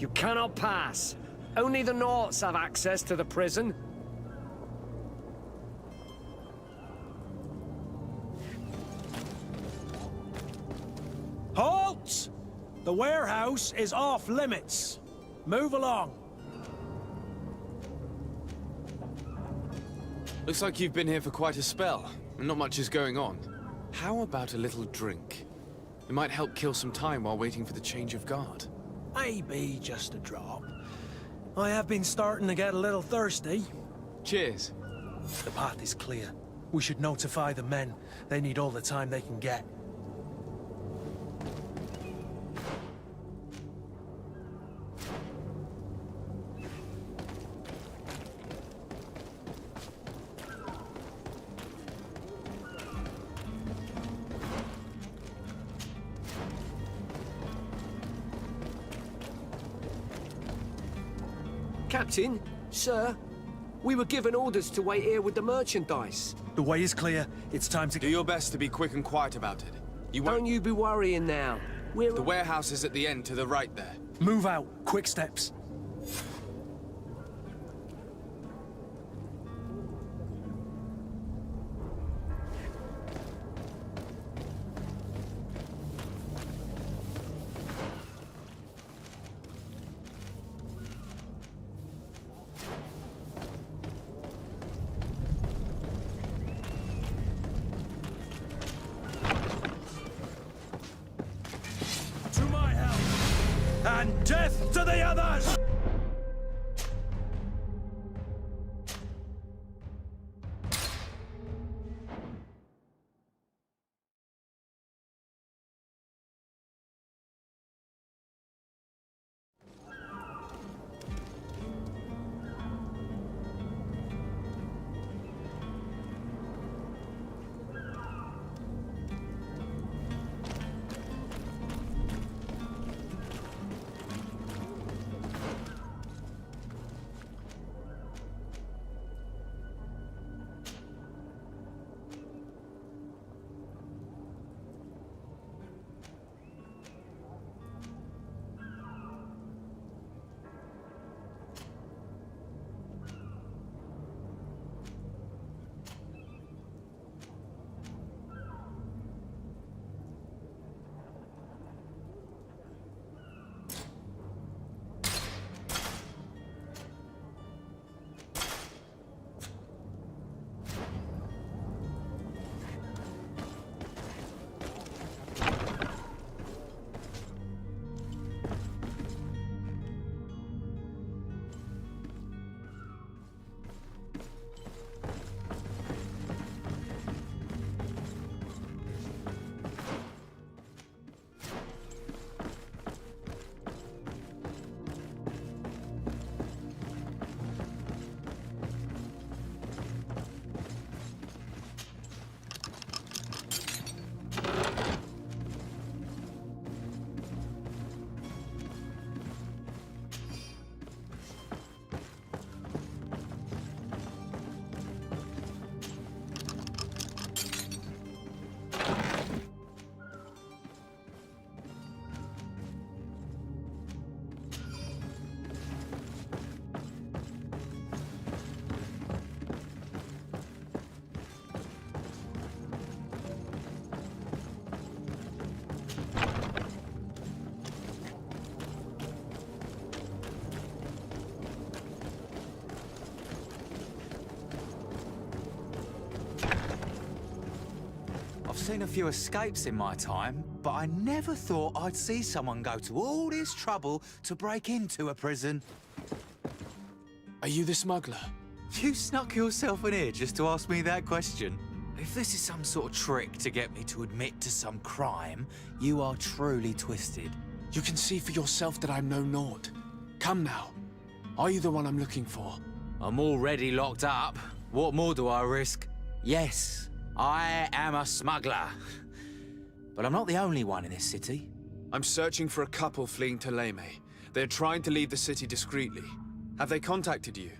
You cannot pass. Only the Naughts have access to the prison. Halt! The warehouse is off limits. Move along. Looks like you've been here for quite a spell, and not much is going on. How about a little drink? It might help kill some time while waiting for the change of guard. Maybe just a drop. I have been starting to get a little thirsty. Cheers. The path is clear. We should notify the men. They need all the time they can get. Captain, sir, we were given orders to wait here with the merchandise. The way is clear. It's time to Do your best to be quick and quiet about it. You won't... Don't you be worrying now. We're... The warehouse is at the end to the right there. move out. Quick steps. To my help! And death to the others! I've seen a few escapes in my time, but I never thought I'd see someone go to all this trouble to break into a prison. Are you the smuggler? You snuck yourself in here just to ask me that question? If this is some sort of trick to get me to admit to some crime, you are truly twisted. You can see for yourself that I'm no Nord. Come now. Are you the one I'm looking for? I'm already locked up. What more do I risk? Yes, I am a smuggler. But I'm not the only one in this city. I'm searching for a couple fleeing to Leme. They're trying to leave the city discreetly. Have they contacted you?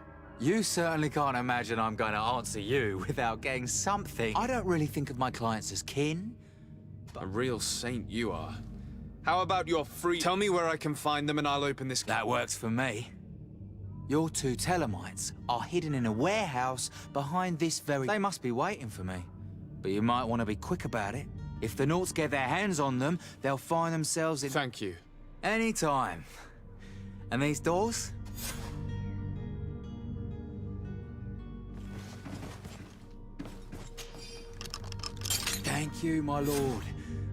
You certainly can't imagine I'm going to answer you without getting something. I don't really think of my clients as kin. A real saint you are. How about your free... Tell me where I can find them and I'll open this... That works for me. Your two Telemites are hidden in a warehouse behind this very... They must be waiting for me. But you might want to be quick about it. If the Nauts get their hands on them, they'll find themselves in... Thank you. Anytime. And these doors? Thank you, my lord.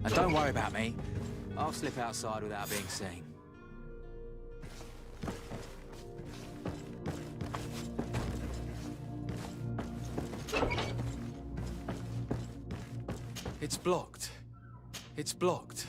And don't worry about me. I'll slip outside without being seen. It's blocked. It's blocked.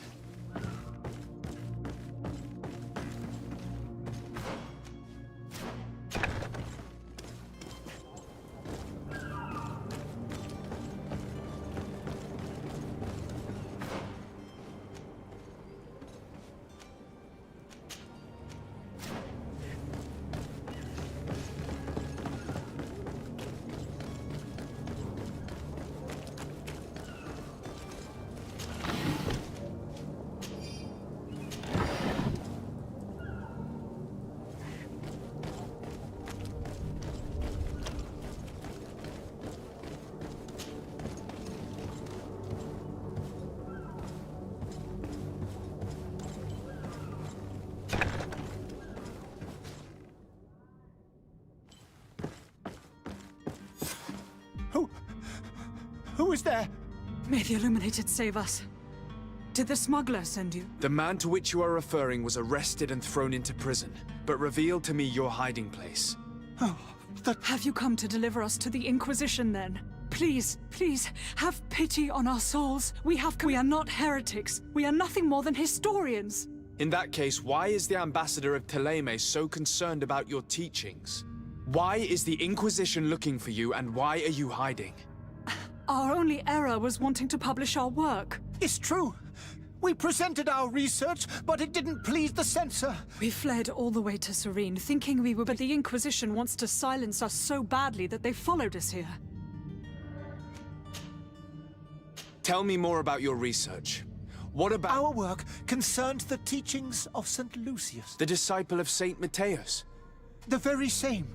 Who is there? May the Illuminated save us. Did the smuggler send you? The man to which you are referring was arrested and thrown into prison, but revealed to me your hiding place. Have you come to deliver us to the Inquisition then? Please, please, have pity on our souls. We are not heretics. We are nothing more than historians. In that case, why is the ambassador of Thélème so concerned about your teachings? Why is the Inquisition looking for you, and why are you hiding? Our only error was wanting to publish our work. It's true. We presented our research, but it didn't please the censor. We fled all the way to Serene, thinking we were... But the Inquisition wants to silence us so badly that they followed us here. Tell me more about your research. What about... Our work concerned the teachings of St. Lucius. the disciple of Saint Matthias? The very same.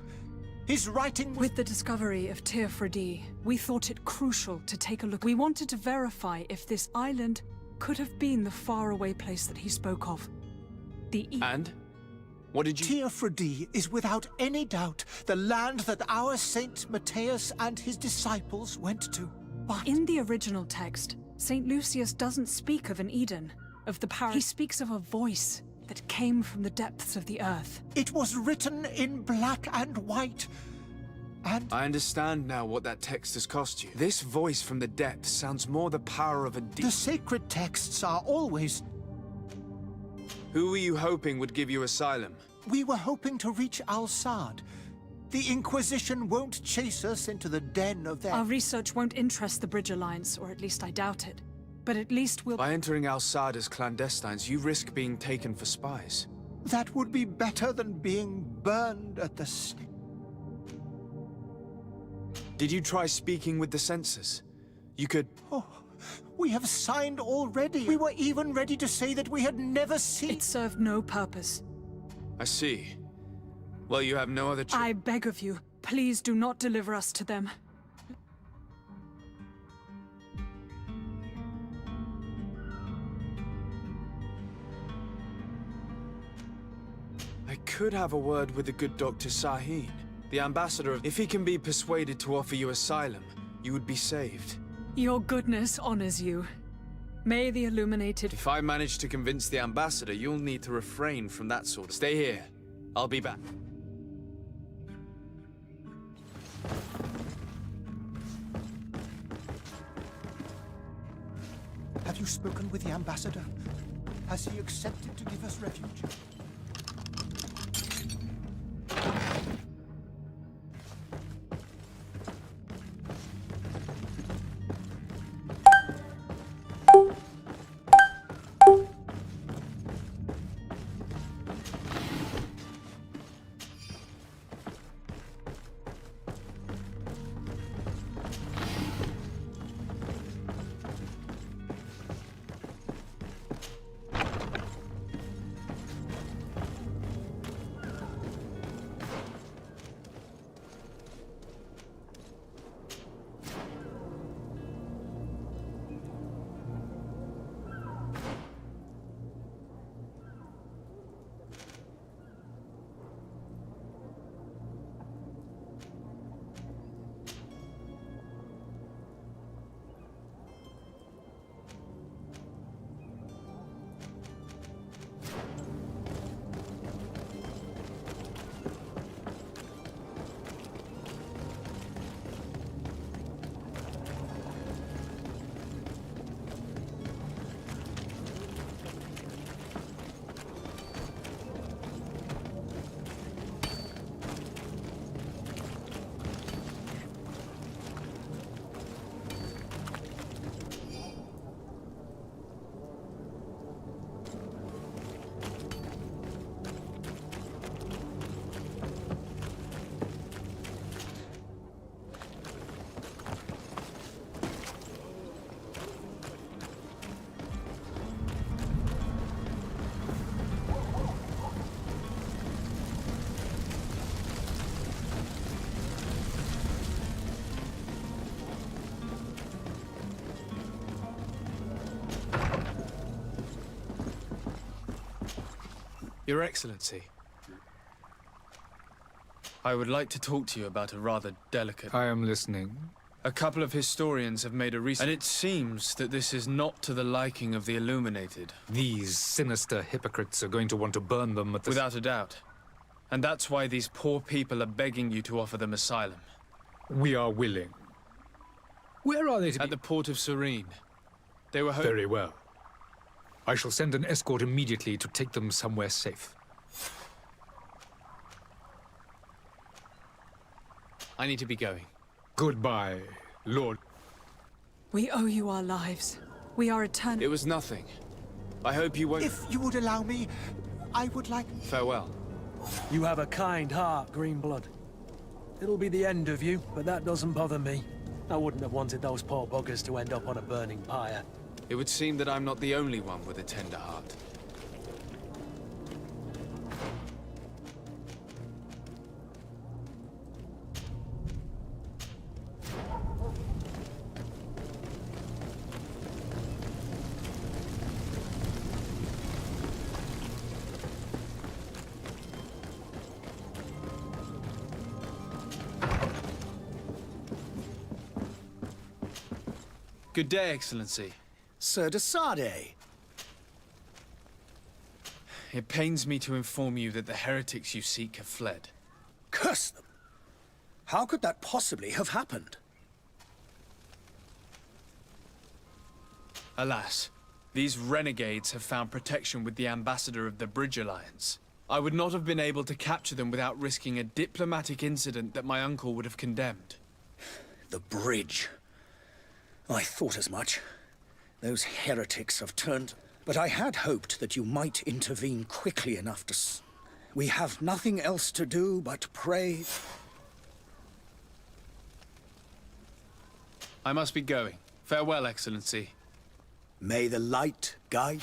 His writing... With the discovery of Teofredi, we thought it crucial to take a look. We wanted to verify if this island could have been the faraway place that he spoke of. And? What did you... Teofredi is without any doubt the land that our Saint Matthias and his disciples went to. But In the original text, St. Lucius doesn't speak of an Eden, of the paradise. He speaks of a voice that came from the depths of the earth. it was written in black and white. And I understand now what that text has cost you. This voice from the depths sounds more the power of a the sacred texts are always... Who were you hoping would give you asylum? We were hoping to reach Al-Sad. The Inquisition won't chase us into the den of their... Our research won't interest the Bridge Alliance, or at least I doubt it. But at least we'll... By entering Al-Sad as clandestines, you risk being taken for spies. That would be better than being burned at the stake. Did you try speaking with the censors? You could... Oh, we have signed already. We were even ready to say that we had never seen... It served no purpose. I see. Well, you have no other choice. I beg of you, please do not deliver us to them. I could have a word with the good Dr. Sahin, the ambassador of... If he can be persuaded to offer you asylum, you would be saved. Your goodness honors you. May the Illuminated... If I manage to convince the ambassador, you'll need to refrain from that sort of... Stay here. I'll be back. Have you spoken with the ambassador? Has he accepted to give us refuge? Your Excellency, I would like to talk to you about a rather delicate... I am listening. A couple of historians have made a recent... And it seems that this is not to the liking of the Illuminated. These sinister hypocrites are going to want to burn them at the... Without a doubt. And that's why these poor people are begging you to offer them asylum. We are willing. Where are they to At the port of Serene. They were Very well. I shall send an escort immediately to take them somewhere safe. I need to be going. Goodbye, Lord. We owe you our lives. We are eternal. It was nothing. I hope you won't... If you would allow me, I would like... Farewell. You have a kind heart, Greenblood. It'll be the end of you, but that doesn't bother me. I wouldn't have wanted those poor buggers to end up on a burning pyre. It would seem that I'm not the only one with a tender heart. Good day, Excellency. Sir de Sardet. It pains me to inform you that the heretics you seek have fled. Curse them! How could that possibly have happened? Alas, these renegades have found protection with the ambassador of the Bridge Alliance. I would not have been able to capture them without risking a diplomatic incident that my uncle would have condemned. The bridge. I thought as much. Those heretics have turned... But I had hoped that you might intervene quickly enough to... We have nothing else to do but pray... I must be going. Farewell, Excellency. May the light guide...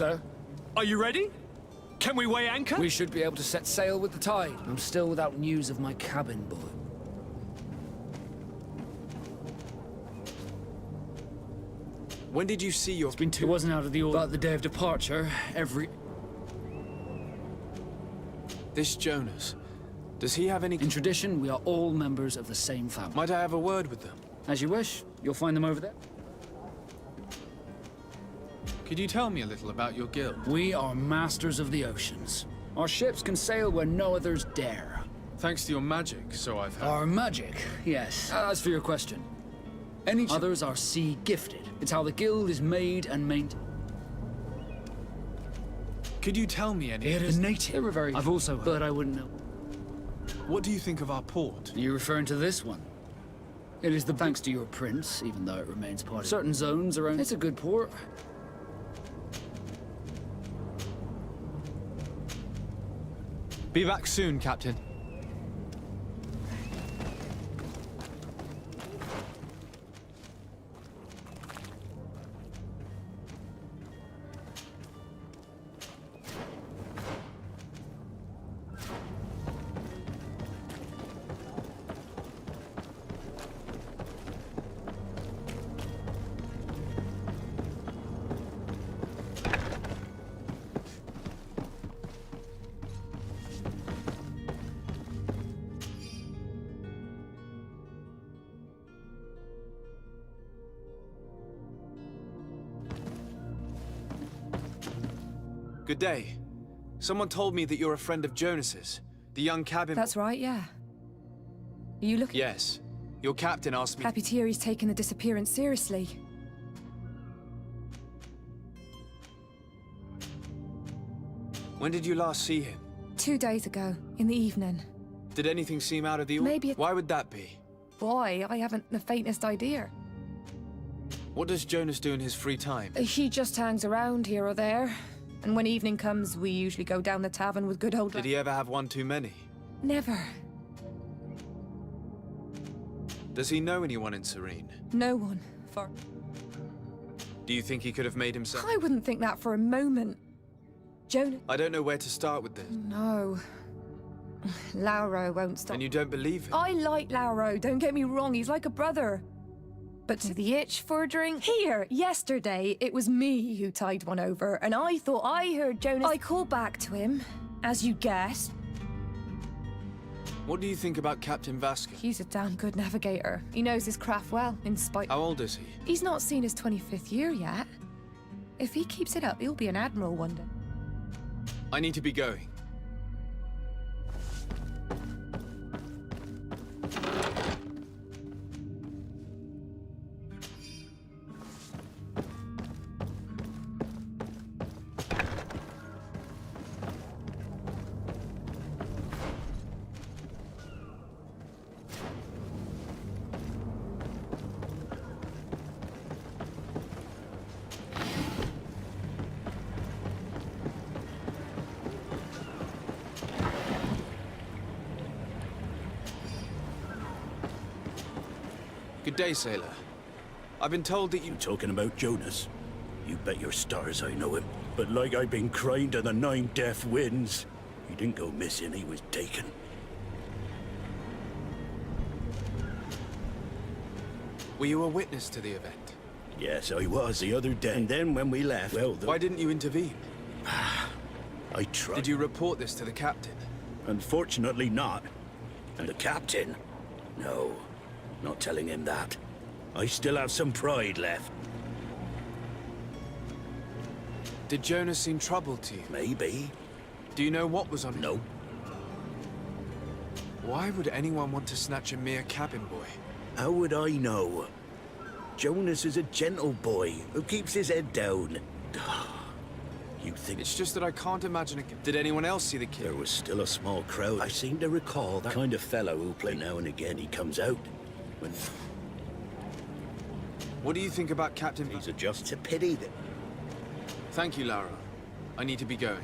sir. Are you ready? Can we weigh anchor? We should be able to set sail with the tide. I'm still without news of my cabin boy. When did you see your... It wasn't out of the order. But the day of departure, This Jonas, does he have any... In tradition, we are all members of the same family. Might I have a word with them? As you wish. You'll find them over there. Could you tell me a little about your guild? We are masters of the oceans. Our ships can sail where no others dare. Thanks to your magic, so I've heard. Our magic, yes. As for your question, any others are sea gifted. It's how the guild is made and maintained. Could you tell me any... It is native. They were very... I've also heard, but I wouldn't know. What do you think of our port? Are you referring to this one? It is the thanks to your prince, even though it remains part of certain zones around. It's a good port. Be back soon, Captain. Good day. Someone told me that you're a friend of Jonas's, the young cabin... That's right, yeah. Are you looking? Yes. Your captain asked me... Happy to hear he's taken the disappearance seriously. When did you last see him? 2 days ago, in the evening. Did anything seem out of the... Maybe Why would that be? Boy, I haven't the faintest idea. What does Jonas do in his free time? He just hangs around here or there. And when evening comes, we usually go down the tavern with good old... Did he ever have one too many? Never. Does he know anyone in Serene? No one. For... Do you think he could have made himself... I wouldn't think that for a moment. Jonas... I don't know where to start with this. No. Lauro won't stop. And you don't believe it? I like Lauro, don't get me wrong, he's like a brother. But to the itch for a drink? Here, yesterday, it was me who tied one over, and I thought I heard Jonas... I called back to him, as you guessed. What do you think about Captain Vasca? He's a damn good navigator. He knows his craft well, in spite... How old is he? He's not seen his 25th year yet. If he keeps it up, he'll be an admiral one day. I need to be going. Good day, sailor. I've been told that you... Talking about Jonas? You bet your stars I know him. But like I've been crying to the 9 deaf winds, he didn't go missing, he was taken. Were you a witness to the event? Yes, I was the other day. And then when we left, well... Why didn't you intervene? I tried. Did you report this to the captain? Unfortunately not. And the captain? No. Not telling him that. I still have some pride left. Did Jonas seem troubled to you? Maybe. Do you know what was on him? No. Why would anyone want to snatch a mere cabin boy? How would I know? Jonas is a gentle boy who keeps his head down. You think... It's just that I can't imagine a... Did anyone else see the kid? There was still a small crowd. I seem to recall that kind of fellow who play now and again. He comes out. When... What do you think about Captain... He's just a pity that... Thank you, Lara. I need to be going.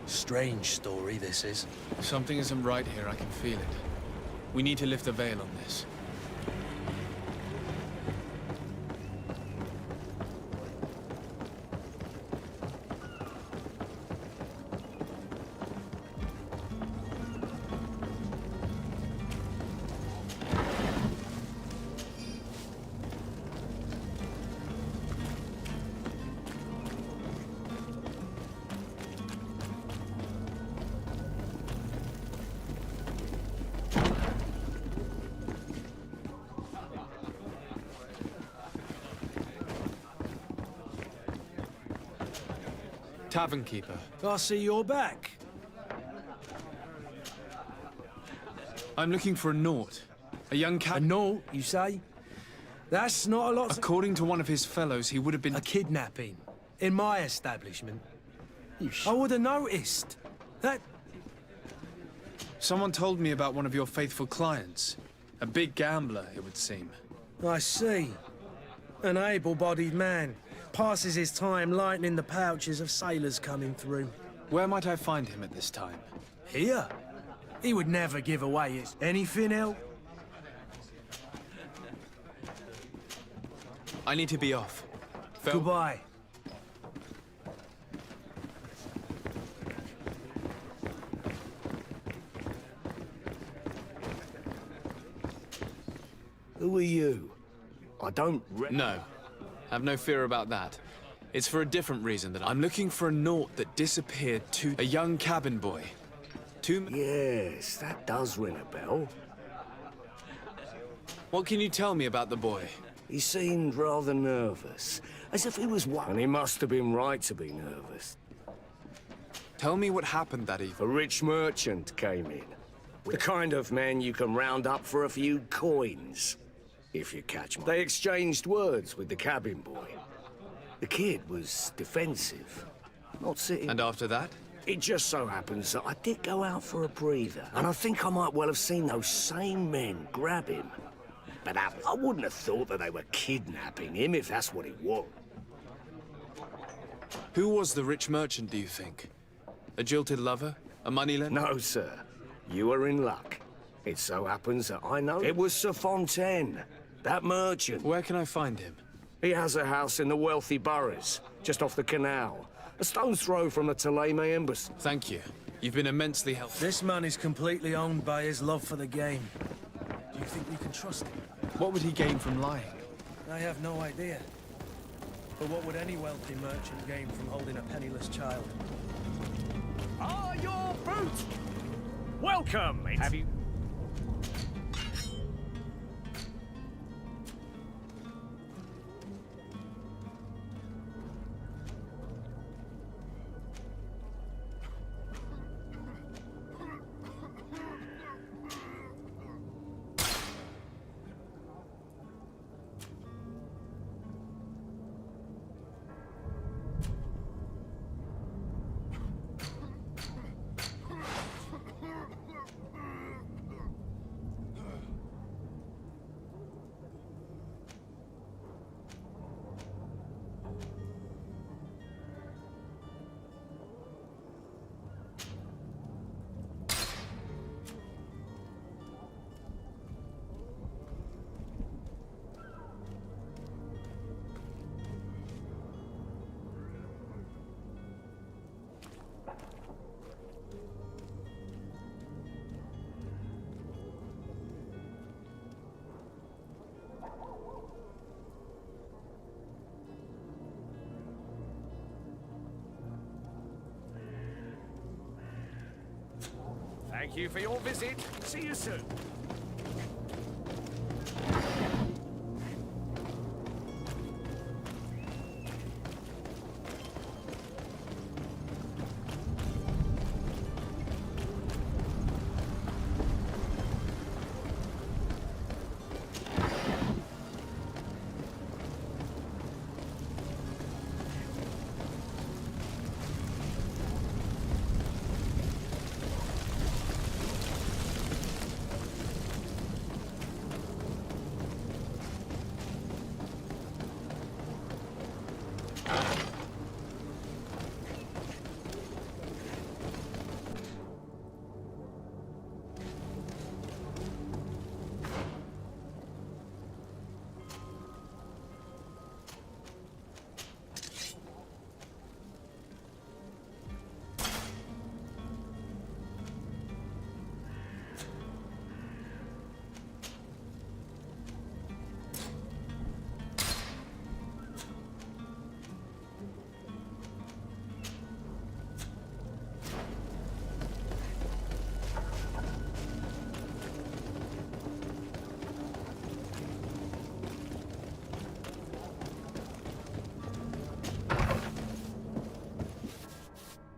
Strange story, this is. Something isn't right here, I can feel it. We need to lift a veil on this. Tavern keeper. I see you're back. I'm looking for a Naut. A young A cat. no, you say? That's not a lot. According to one of his fellows, he would have been... A kidnapping in my establishment. I would have noticed. That Someone told me about one of your faithful clients. A big gambler, it would seem. I see. An able-bodied man passes his time lightening the pouches of sailors coming through. Where might I find him at this time? Here? He would never give away his anything else. I need to be off. Goodbye. Who are you? I don't... No. Have no fear about that. It's for a different reason that I'm looking for a Naut that disappeared a young cabin boy. Yes, that does ring a bell. What can you tell me about the boy? He seemed rather nervous, as if he was one. And he must have been right to be nervous. Tell me what happened that evening. A rich merchant came in. The kind of man you can round up for a few coins, if you catch me. They exchanged words with the cabin boy. The kid was defensive, not sitting. And after that? It just so happens that I did go out for a breather, and I think I might well have seen those same men grab him. But I wouldn't have thought that they were kidnapping him if that's what it was. Who was the rich merchant, do you think? A jilted lover? A moneylender? No, sir. You are in luck. It so happens that I know it was Sir Fontaine, that merchant. Where can I find him? He has a house in the wealthy boroughs, just off the canal. A stone's throw from the Thélème embassy. Thank you. You've been immensely helpful. This man is completely owned by his love for the game. Do you think we can trust him? What would he gain from lying? I have no idea. But what would any wealthy merchant gain from holding a penniless child? Ah, your boot! Welcome! Have you... Thank you for your visit. See you soon.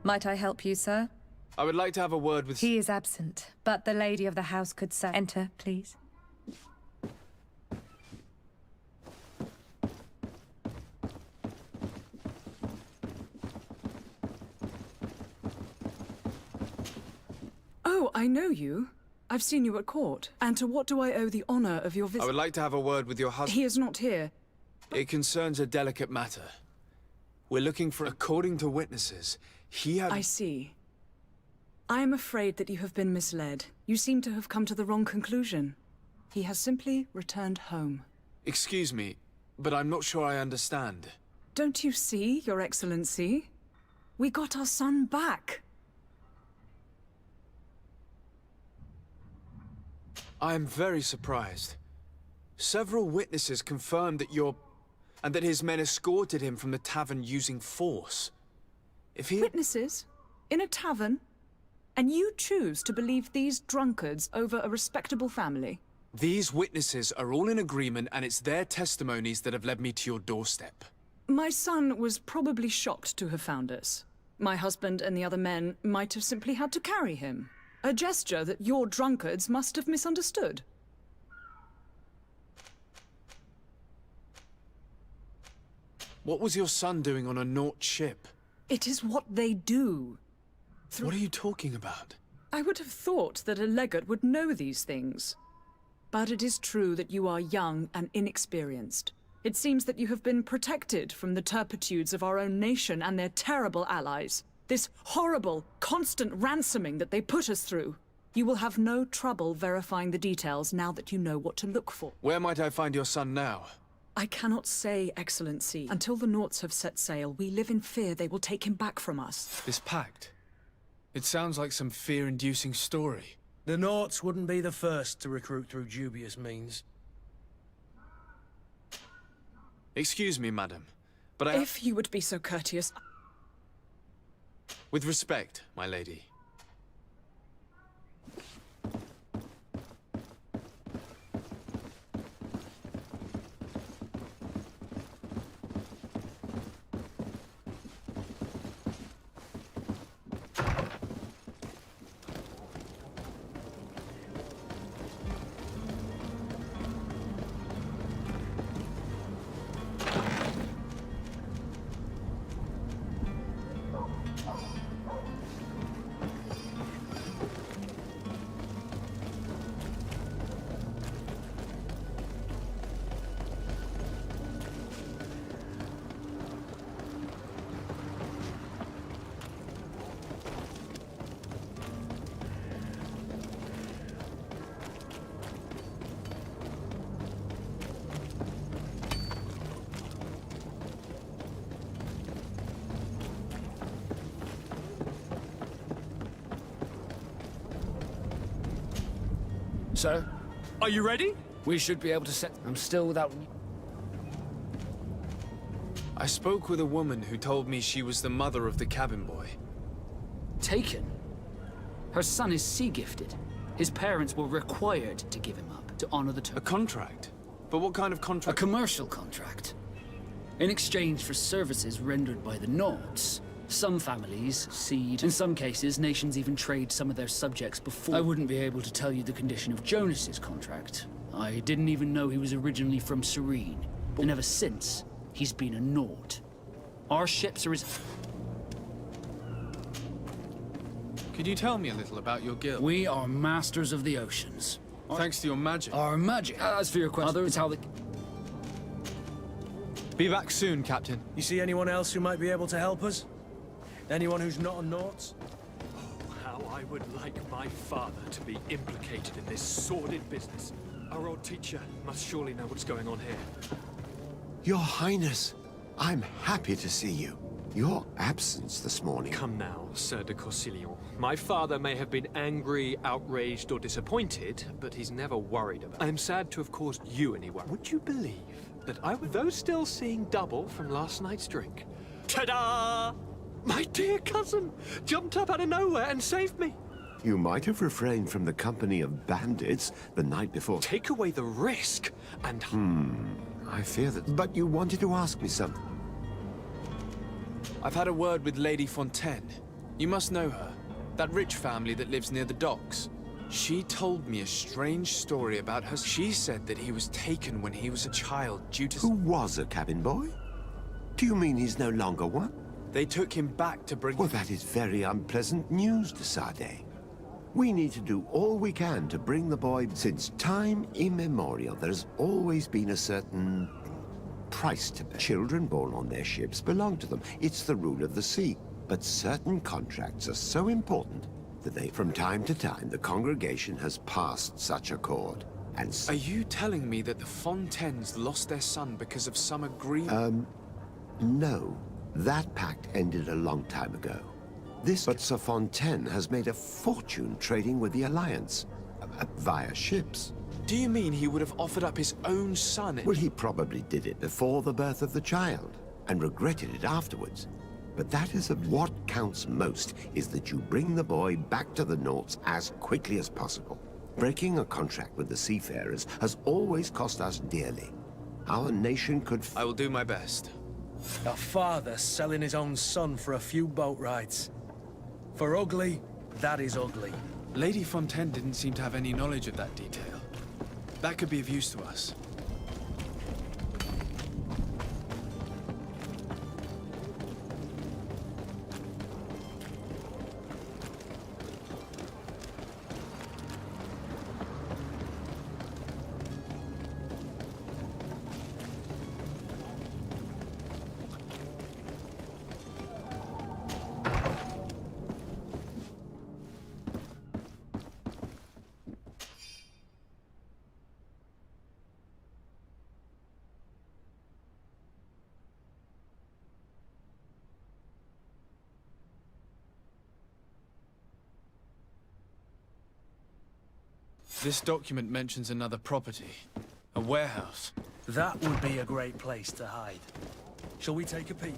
Might I help you, sir? I would like to have a word with... He is absent, but the lady of the house could say... Enter, please. Oh, I know you. I've seen you at court. And to what do I owe the honor of your visit? I would like to have a word with your husband. He is not here. It concerns a delicate matter. We're looking for... According to witnesses, he had... I see. I am afraid that you have been misled. You seem to have come to the wrong conclusion. He has simply returned home. Excuse me, but I'm not sure I understand. Don't you see, Your Excellency? We got our son back. I am very surprised. Several witnesses confirmed that and that his men escorted him from the tavern using force. If he... Witnesses? In a tavern? And you choose to believe these drunkards over a respectable family? These witnesses are all in agreement, and it's their testimonies that have led me to your doorstep. My son was probably shocked to have found us. My husband and the other men might have simply had to carry him. A gesture that your drunkards must have misunderstood. What was your son doing on a Nort ship? It is what they do. What are you talking about? I would have thought that a legate would know these things. But it is true that you are young and inexperienced. It seems that you have been protected from the turpitudes of our own nation and their terrible allies. This horrible, constant ransoming that they put us through. You will have no trouble verifying the details now that you know what to look for. Where might I find your son now? I cannot say, Excellency. Until the Norts have set sail, we live in fear they will take him back from us. This pact? It sounds like some fear-inducing story. The Norts wouldn't be the first to recruit through dubious means. Excuse me, madam, but If you would be so courteous... With respect, my lady. Sir? Are you ready? We should be able to set... I'm still without... I spoke with a woman who told me she was the mother of the cabin boy. Taken? Her son is sea-gifted. His parents were required to give him up, to honor the terms. A contract? But what kind of contract? A commercial contract. In exchange for services rendered by the Nords. Some families cede. In some cases, nations even trade some of their subjects before. I wouldn't be able to tell you the condition of Jonas's contract. I didn't even know he was originally from Serene. And ever since, he's been a Nord. Our ships are his... Could you tell me a little about your guild? We are masters of the oceans. Thanks to your magic. Our magic. As for your question, others, how the... Be back soon, Captain. You see anyone else who might be able to help us? Anyone who's not a Nort? Oh, how I would like my father to be implicated in this sordid business. Our old teacher must surely know what's going on here. Your Highness, I'm happy to see you. Your absence this morning... Come now, Sir de Corsilion. My father may have been angry, outraged, or disappointed, but he's never worried about it. I am sad to have caused you any worry. Would you believe that I was, though still seeing double from last night's drink? Ta-da! My dear cousin jumped up out of nowhere and saved me. You might have refrained from the company of bandits the night before. Take away the risk, and... I fear that... But you wanted to ask me something. I've had a word with Lady Fontaine. You must know her. That rich family that lives near the docks. She told me a strange story about her. She said that he was taken when he was a child due to... Who was a cabin boy? Do you mean he's no longer one? They took him back to bring... Well, that is very unpleasant news, de Sade. We need to do all we can to bring the boy. Since time immemorial, there's always been a certain price to pay. Children born on their ships belong to them. It's the rule of the sea. But certain contracts are so important that from time to time, the congregation has passed such accord. And Are you telling me that the Fontaines lost their son because of some agreement? No. That pact ended a long time ago. But Sir Fontaine has made a fortune trading with the Alliance, via ships. Do you mean he would have offered up his own son? Well, he probably did it before the birth of the child, and regretted it afterwards. But that is what counts most, is that you bring the boy back to the Nauts as quickly as possible. Breaking a contract with the seafarers has always cost us dearly. Our nation could... I will do my best. A father selling his own son for a few boat rides. For ugly, that is ugly. Lady Fontaine didn't seem to have any knowledge of that detail. That could be of use to us. This document mentions another property. A warehouse. That would be a great place to hide. Shall we take a peek?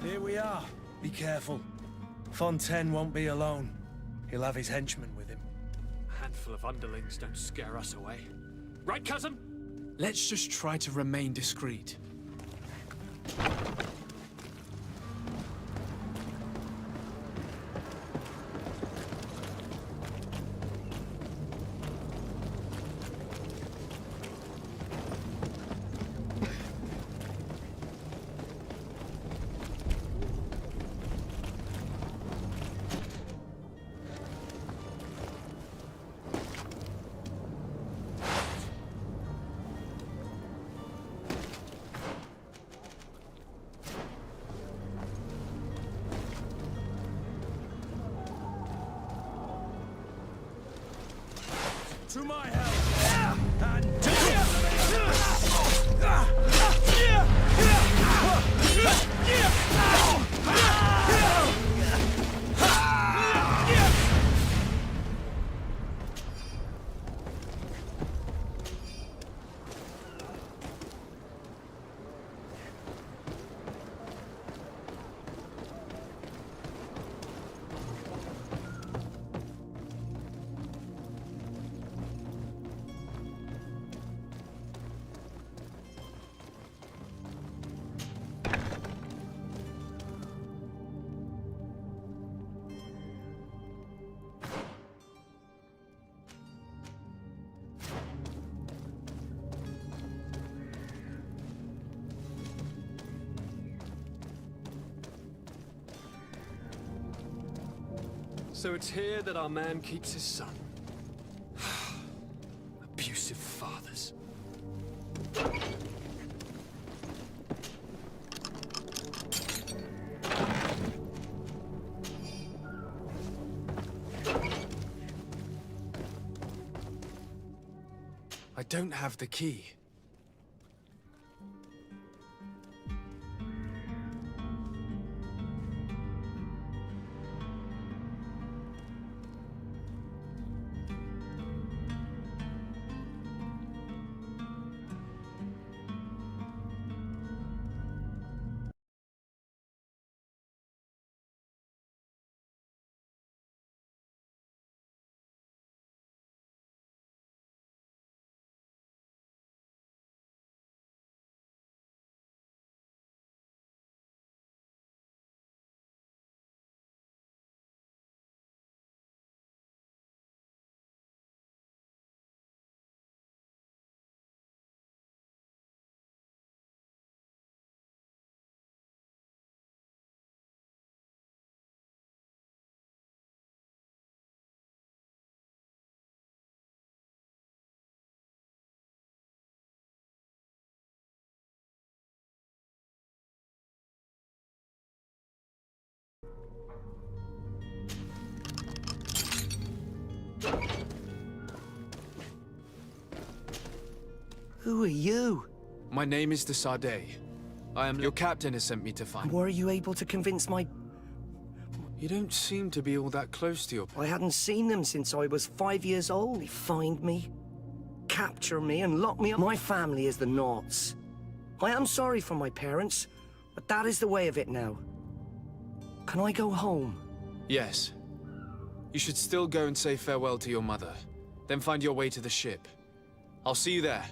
Here we are. Be careful. Fontaine won't be alone. He'll have his henchmen with him. A handful of underlings don't scare us away. Right, cousin? Let's just try to remain discreet. To my help! And to So it's here that our man keeps his son. Abusive fathers. I don't have the key. Who are you? My name is de Sardet. Your captain has sent me to find... Were you able to convince my... You don't seem to be all that close to your... I hadn't seen them since I was 5 years old. They find me, capture me, and lock me up. My family is the Nauts. I am sorry for my parents, but that is the way of it now. Can I go home? Yes. You should still go and say farewell to your mother. Then find your way to the ship. I'll see you there.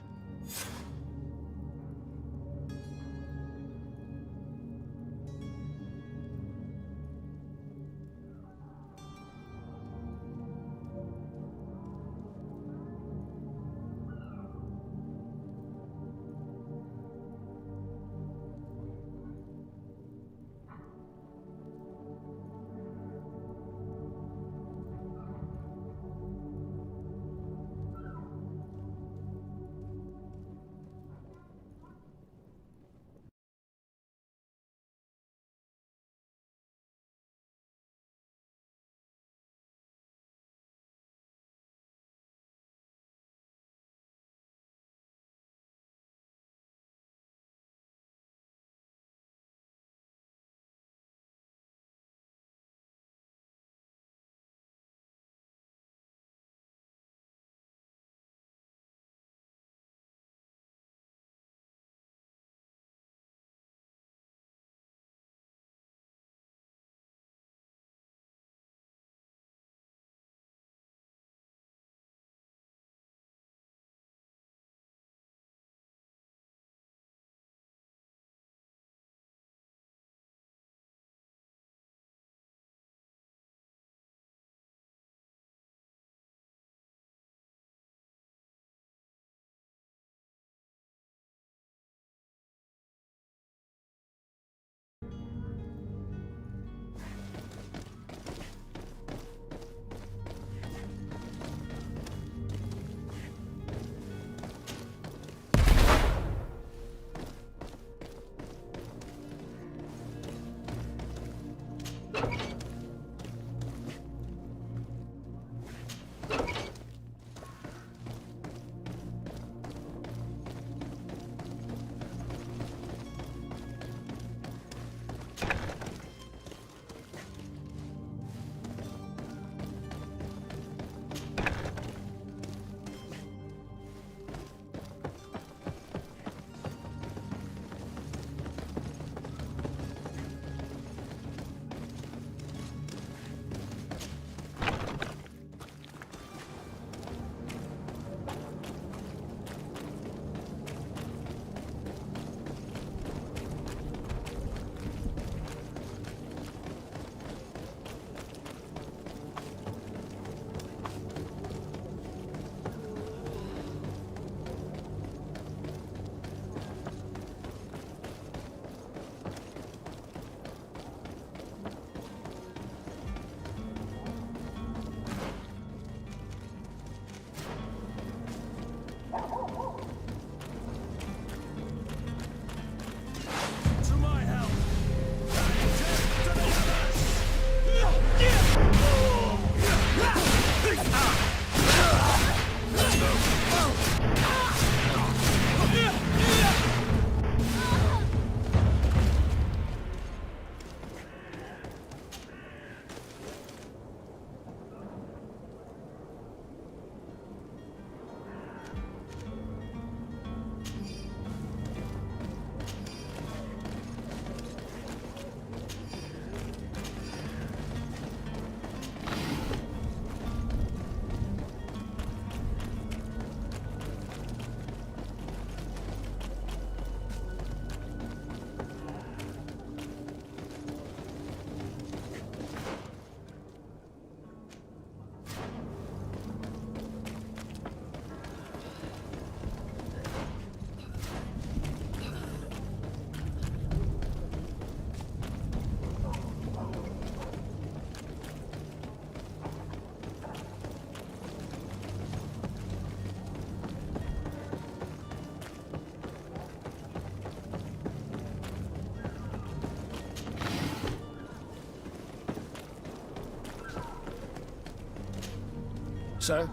Sir?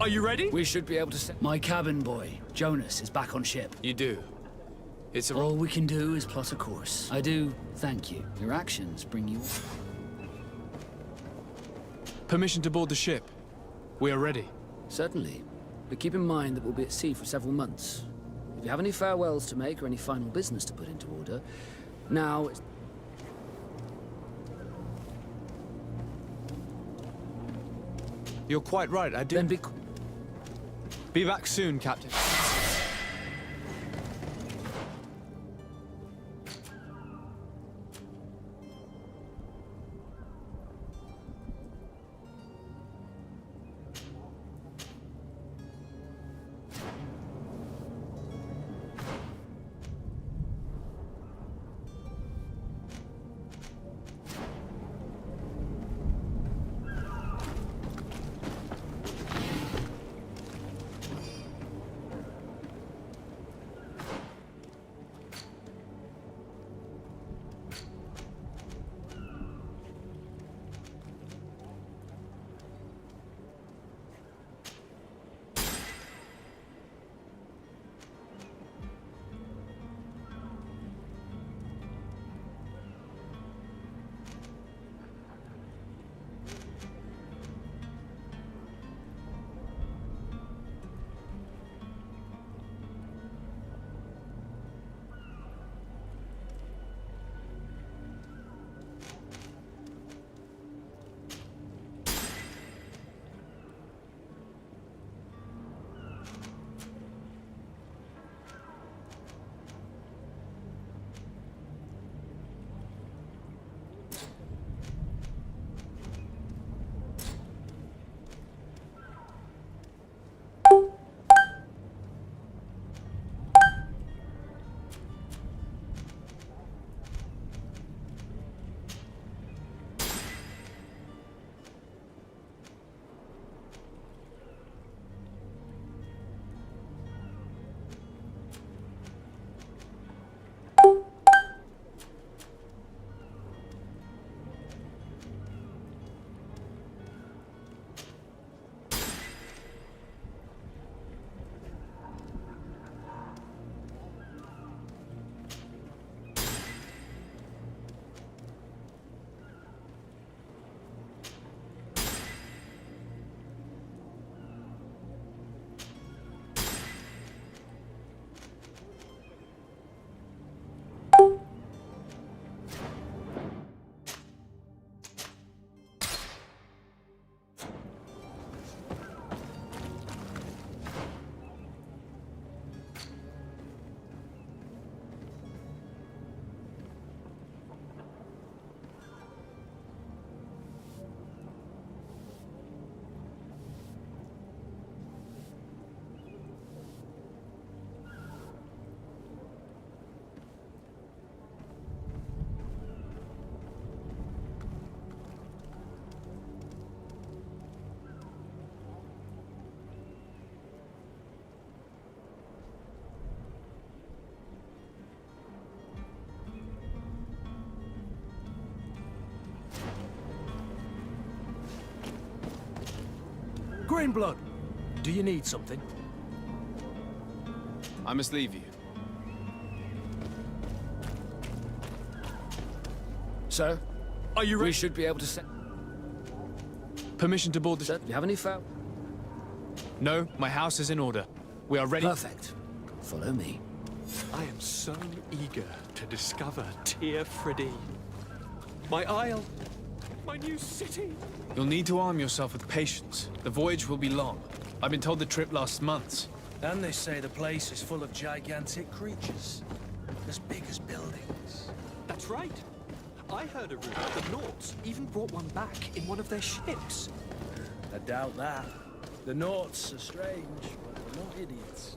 Are you ready? We should be able to set... My cabin boy, Jonas, is back on ship. You do? It's a... All we can do is plot a course. I do thank you. Your actions bring you... Permission to board the ship. We are ready. Certainly. But keep in mind that we'll be at sea for several months. If you have any farewells to make or any final business to put into order, now is... You're quite right, I do... Then Be back soon, Captain. Greenblood, do you need something? I must leave you. Sir? Are you ready? We should be able to set... Permission to board the Sir, ship. do you have any foul? No, my house is in order. We are ready. Perfect. Follow me. I am so eager to discover Teer Fradee. My isle. My new city. You'll need to arm yourself with patience. The voyage will be long. I've been told the trip lasts months. And they say the place is full of gigantic creatures. As big as buildings. That's right. I heard a rumor the Norts even brought one back in one of their ships. I doubt that. The Norts are strange, but they're not idiots.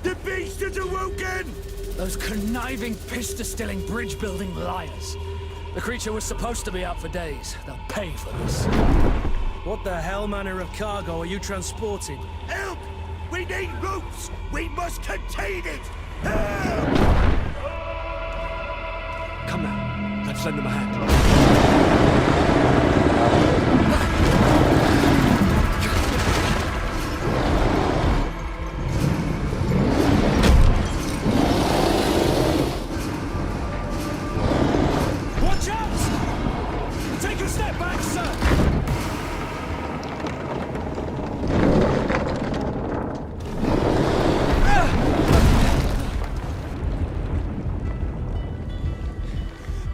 The beast is awoken! Those conniving, piss-distilling, bridge-building liars. The creature was supposed to be out for days. They'll pay for this. What the hell manner of cargo are you transporting? Help! We need ropes! We must contain it! Help! Come Let's lend them a hand. Watch out! Take a step back, sir!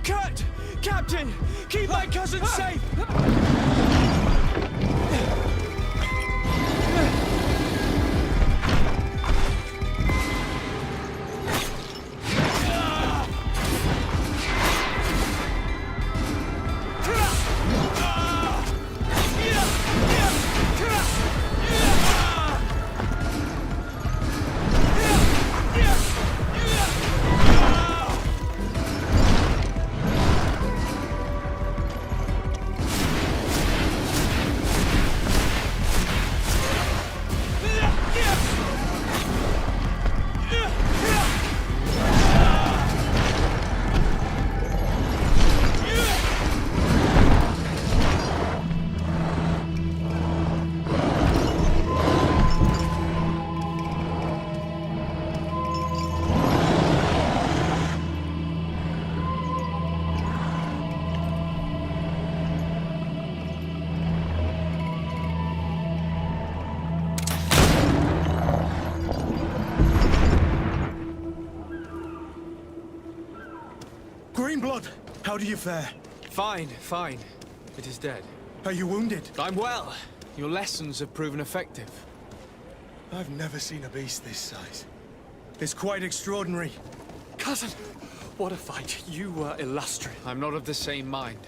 Kurt! Captain! Keep my cousin safe! Greenblood, how do you fare? Fine, fine. It is dead. Are you wounded? I'm well. Your lessons have proven effective. I've never seen a beast this size. It's quite extraordinary. Cousin, what a fight. You were illustrious. I'm not of the same mind.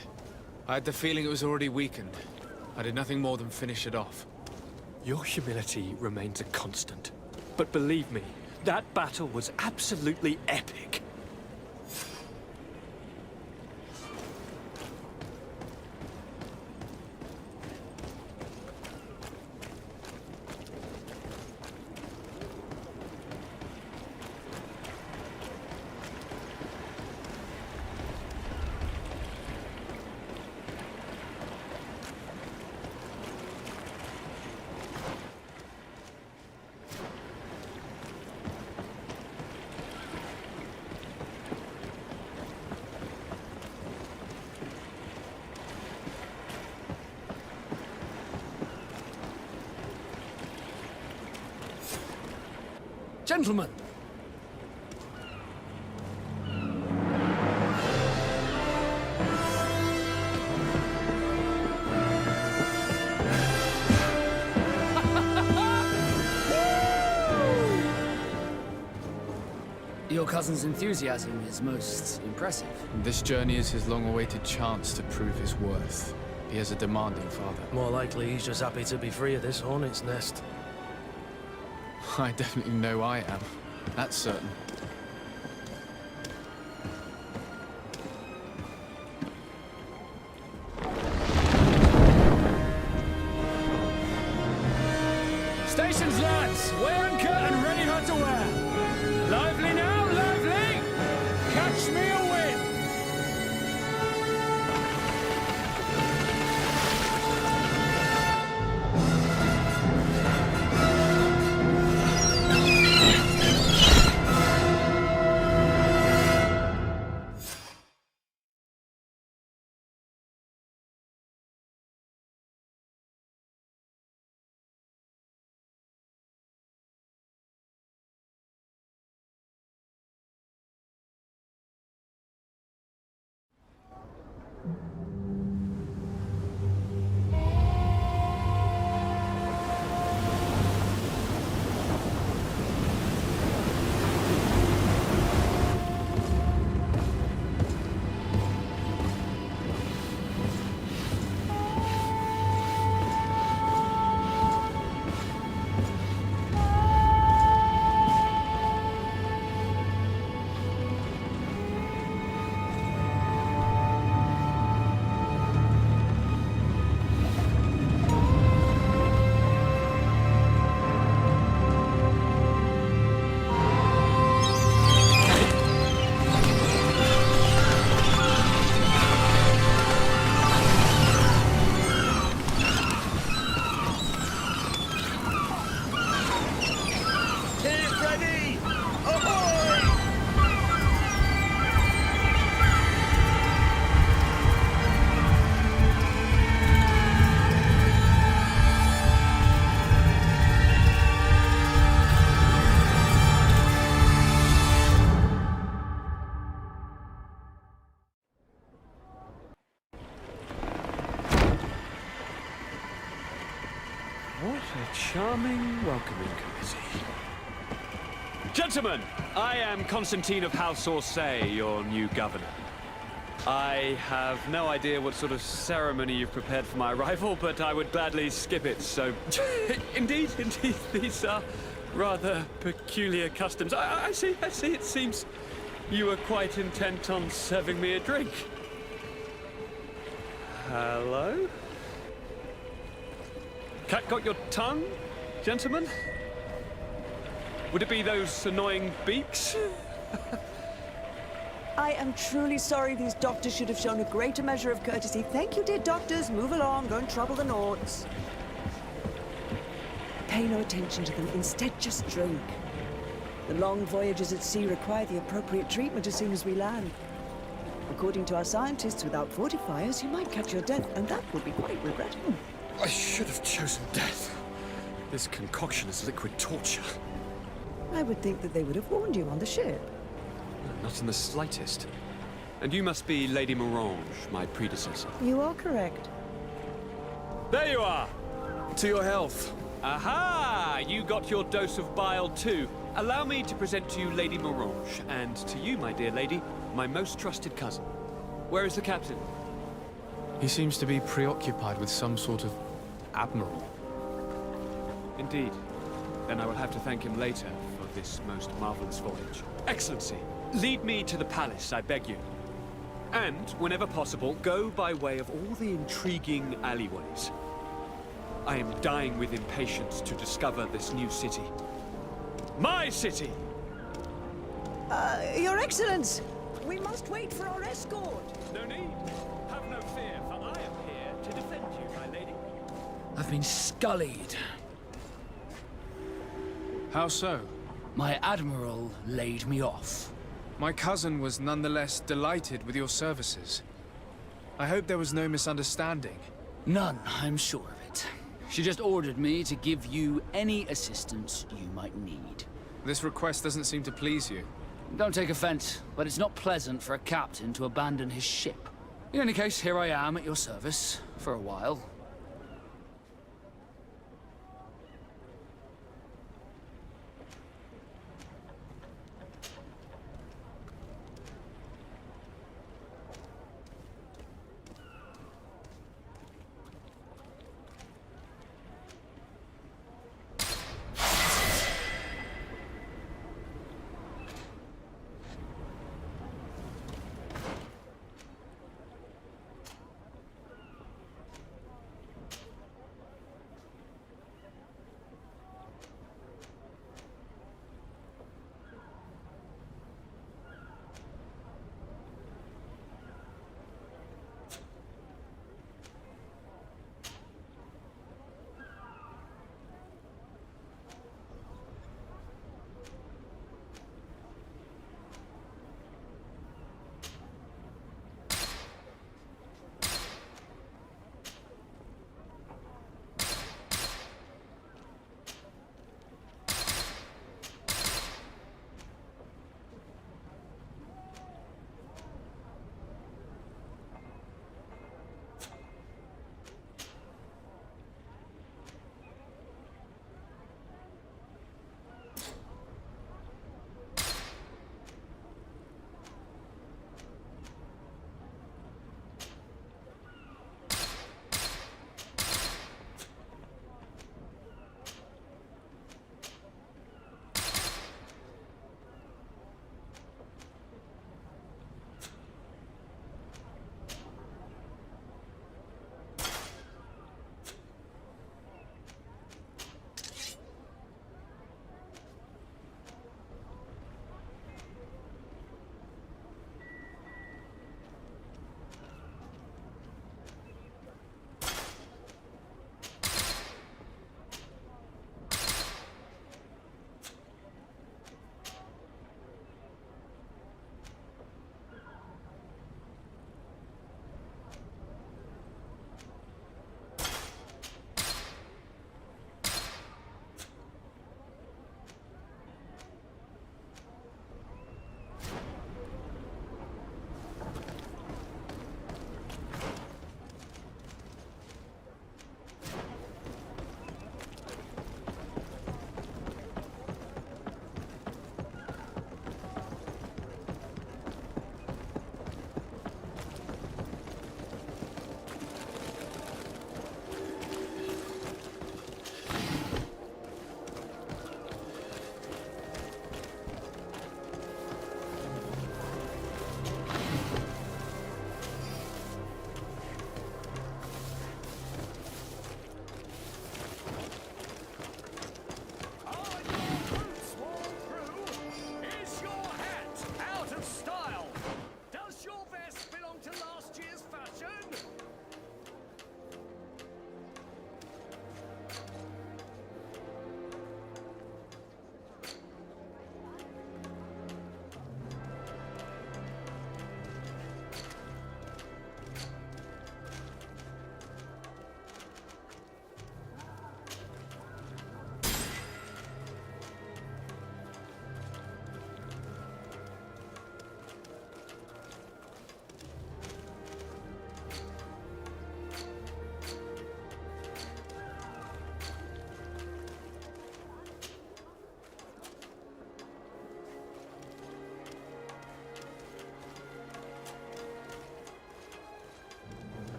I had the feeling it was already weakened. I did nothing more than finish it off. Your humility remains a constant. But believe me, that battle was absolutely epic. Gentlemen! Your cousin's enthusiasm is most impressive. This journey is his long-awaited chance to prove his worth. He has a demanding father. More likely he's just happy to be free of this hornet's nest. I definitely know I am. That's certain. Stations, lads! Wear anchor and ready her to wear! Lively now, lively! Catch me a welcoming committee. Gentlemen, I am Constantine of House Orsay, your new governor. I have no idea what sort of ceremony you've prepared for my arrival, but I would gladly skip it, so... indeed, these are rather peculiar customs. I see, it seems you were quite intent on serving me a drink. Hello? Cat got your tongue, gentlemen? Would it be those annoying beaks? I am truly sorry. These doctors should have shown a greater measure of courtesy. Thank you, dear doctors. Move along. Don't trouble the Nords. Pay no attention to them. Instead, just drink. The long voyages at sea require the appropriate treatment as soon as we land. According to our scientists, without fortifiers, you might catch your death, and that would be quite regrettable. I should have chosen death. This concoction is liquid torture. I would think that they would have warned you on the ship. Not in the slightest. And you must be Lady Morange, my predecessor. You are correct. There you are! To your health. Aha! You got your dose of bile too. Allow me to present to you Lady Morange, and to you, my dear lady, my most trusted cousin. Where is the captain? He seems to be preoccupied with some sort of admiral. Indeed. Then I will have to thank him later for this most marvelous voyage. Excellency, lead me to the palace, I beg you. And, whenever possible, go by way of all the intriguing alleyways. I am dying with impatience to discover this new city. My city! Your Excellence! We must wait for our escort! No need. Have no fear, for I am here to defend you, my lady. I've been scullied. How so? My admiral laid me off. My cousin was nonetheless delighted with your services. I hope there was no misunderstanding. None, I'm sure of it. She just ordered me to give you any assistance you might need. This request doesn't seem to please you. Don't take offense, but it's not pleasant for a captain to abandon his ship. In any case, here I am at your service, for a while.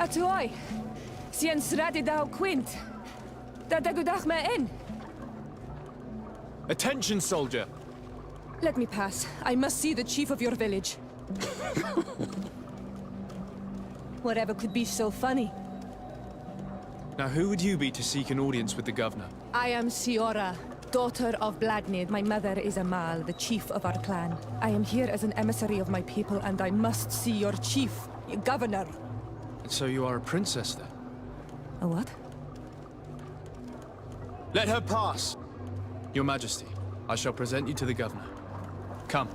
Atuai. Sien sradi dau quint. Da dagudach me in. Attention, soldier! Let me pass. I must see the chief of your village. Whatever could be so funny? Now, who would you be to seek an audience with the governor? I am Siora, daughter of Bladnid. My mother is Amal, the chief of our clan. I am here as an emissary of my people, and I must see your chief, your governor. And so you are a princess, then? A what? Let her pass! Your Majesty, I shall present you to the governor. Come.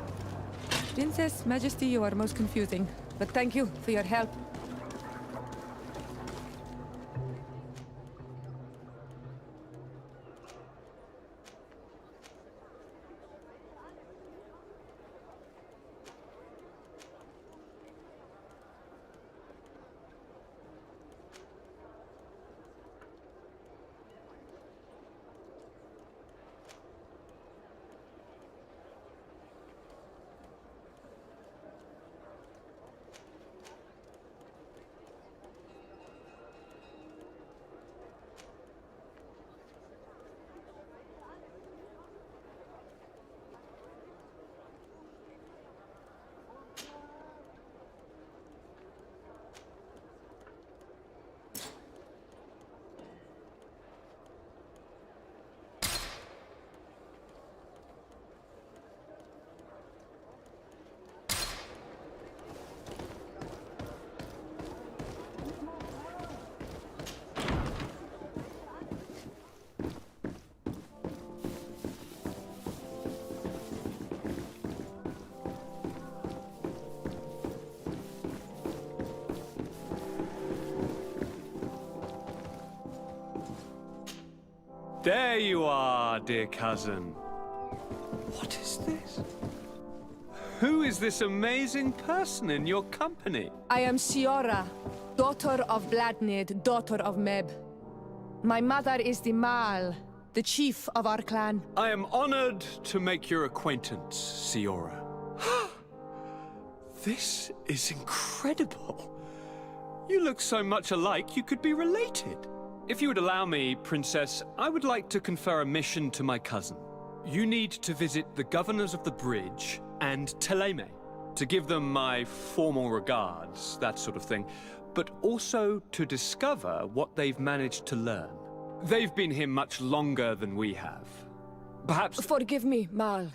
Princess, Majesty, you are most confusing. But thank you for your help. There you are, dear cousin. What is this? Who is this amazing person in your company? I am Siora, daughter of Bladnid, daughter of Meb. My mother is the Mal, the chief of our clan. I am honored to make your acquaintance, Siora. This is incredible. You look so much alike you could be related. If you would allow me, Princess, I would like to confer a mission to my cousin. You need to visit the governors of the bridge and Teleme to give them my formal regards, that sort of thing, but also to discover what they've managed to learn. They've been here much longer than we have. Perhaps... Forgive me, Mal,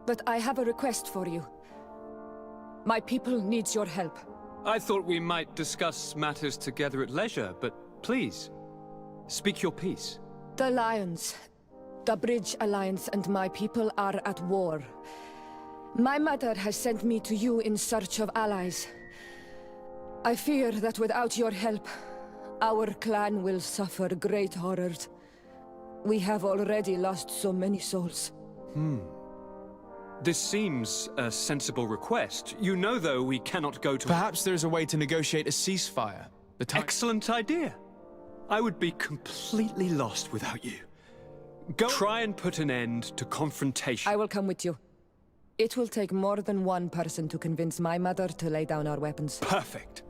but I have a request for you. My people needs your help. I thought we might discuss matters together at leisure, but please, speak your piece. The Alliance, the Bridge Alliance and my people are at war. My mother has sent me to you in search of allies. I fear that without your help, our clan will suffer great horrors. We have already lost so many souls. This seems a sensible request. You know, though, we cannot go to... Perhaps there is a way to negotiate a ceasefire. Excellent idea. I would be completely lost without you. Go try and put an end to confrontation. I will come with you. It will take more than one person to convince my mother to lay down our weapons. Perfect.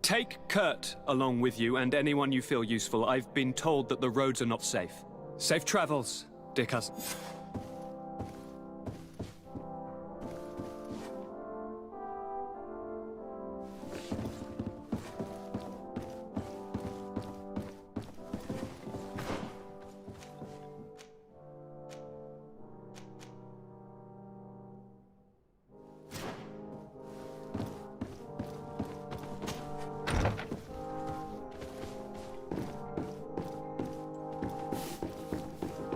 Take Kurt along with you and anyone you feel useful. I've been told that the roads are not safe. Safe travels, dear cousin.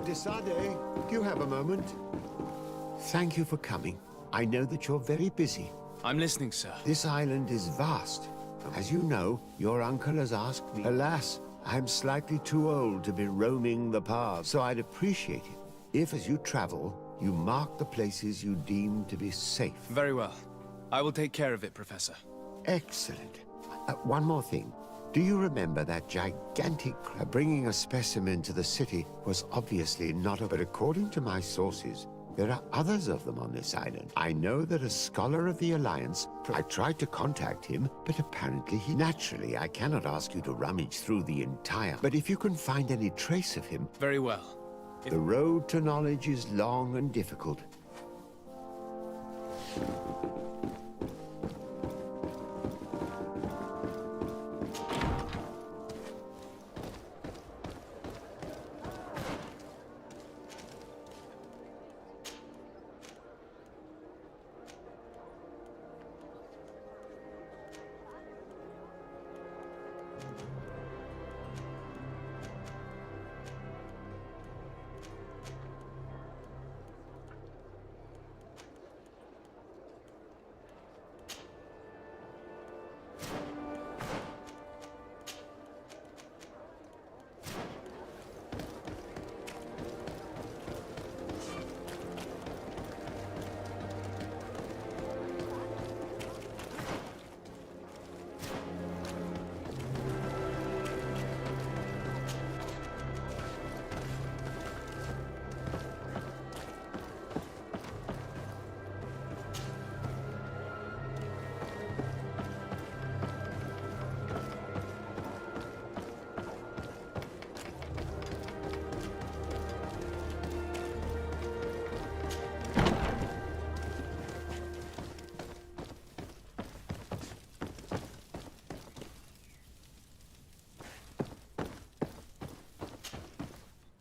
Desade, do you have a moment? Thank you for coming. I know that you're very busy. I'm listening, sir. This island is vast. As you know, your uncle has asked me. Alas, I'm slightly too old to be roaming the paths, so I'd appreciate it if, as you travel, you mark the places you deem to be safe. Very well. I will take care of it, Professor. Excellent. One more thing. Do you remember that gigantic bringing a specimen to the city was obviously not a... But according to my sources, There are others of them on this island. I know that a scholar of the Alliance... I tried to contact him, but apparently he... Naturally, I cannot ask you to rummage through the entire... But if you can find any trace of him... Very well. The road to knowledge is long and difficult.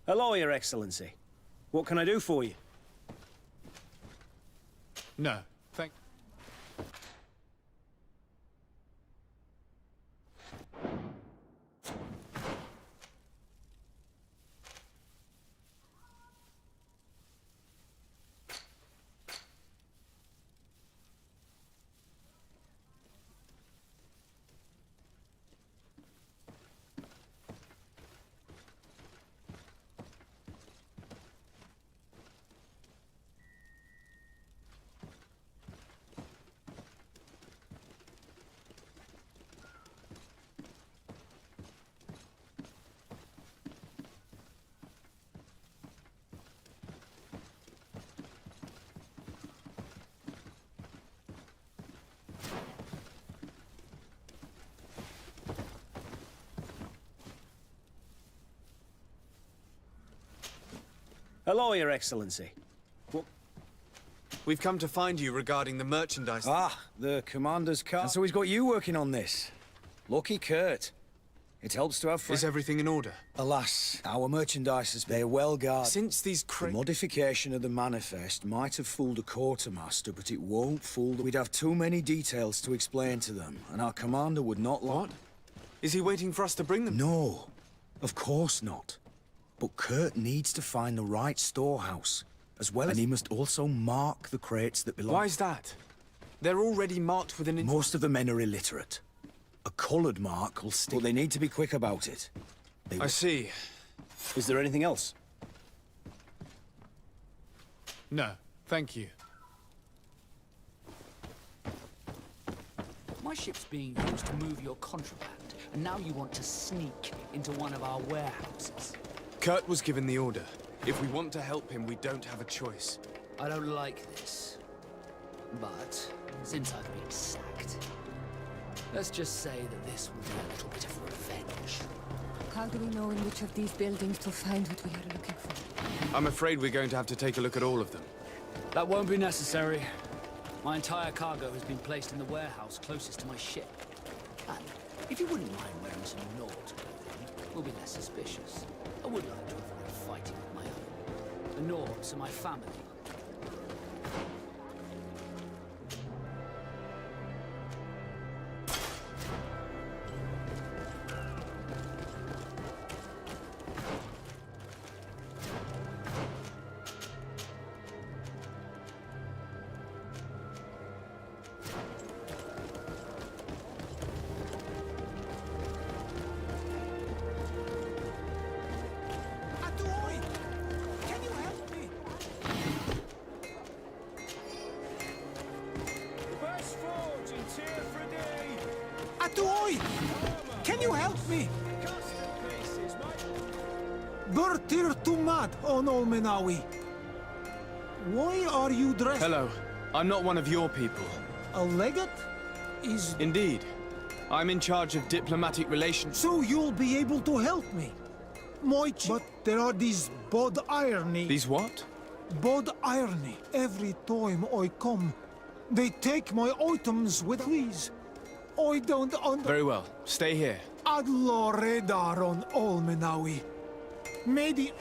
Hello, Your Excellency. What can I do for you? No, thank... Hello, Your Excellency. What? We've come to find you regarding the merchandise... Ah, the Commander's car. And so he's got you working on this. Lucky Kurt. It helps to have... Is everything in order? Alas, our merchandise is... They're well guarded. Since these The modification of the manifest might have fooled a quartermaster, but it won't fool... We'd have too many details to explain to them, and our commander would not like... What? Is he waiting for us to bring them? No, of course not. But Kurt needs to find the right storehouse, as well as... And he must also mark the crates that belong... Why is that? They're already marked with an... Most of the men are illiterate. A coloured mark will stick... But they need to be quick about it. I see. Is there anything else? No, thank you. My ship's being used to move your contraband, and now you want to sneak into one of our warehouses. Kurt was given the order. If we want to help him, we don't have a choice. I don't like this. But, since I've been sacked, let's just say that this will be a little bit of revenge. How do we know in which of these buildings to find what we are looking for? I'm afraid we're going to have to take a look at all of them. That won't be necessary. My entire cargo has been placed in the warehouse closest to my ship. And if you wouldn't mind wearing some Nord clothing, we'll be less suspicious. I would like to avoid fighting with my own. The Nords are my family. Atuoi! Can you help me? Burtir Tumad on Olmenawi. Why are you dressed? Hello. I'm not one of your people. A legate? Is... Indeed. I'm in charge of diplomatic relations. So you'll be able to help me. But there are these bad irony. These what? Bad irony. Every time I come, they take my items with please. I don't Very well. Stay here. Allah Redar on Olmenawi. Maybe...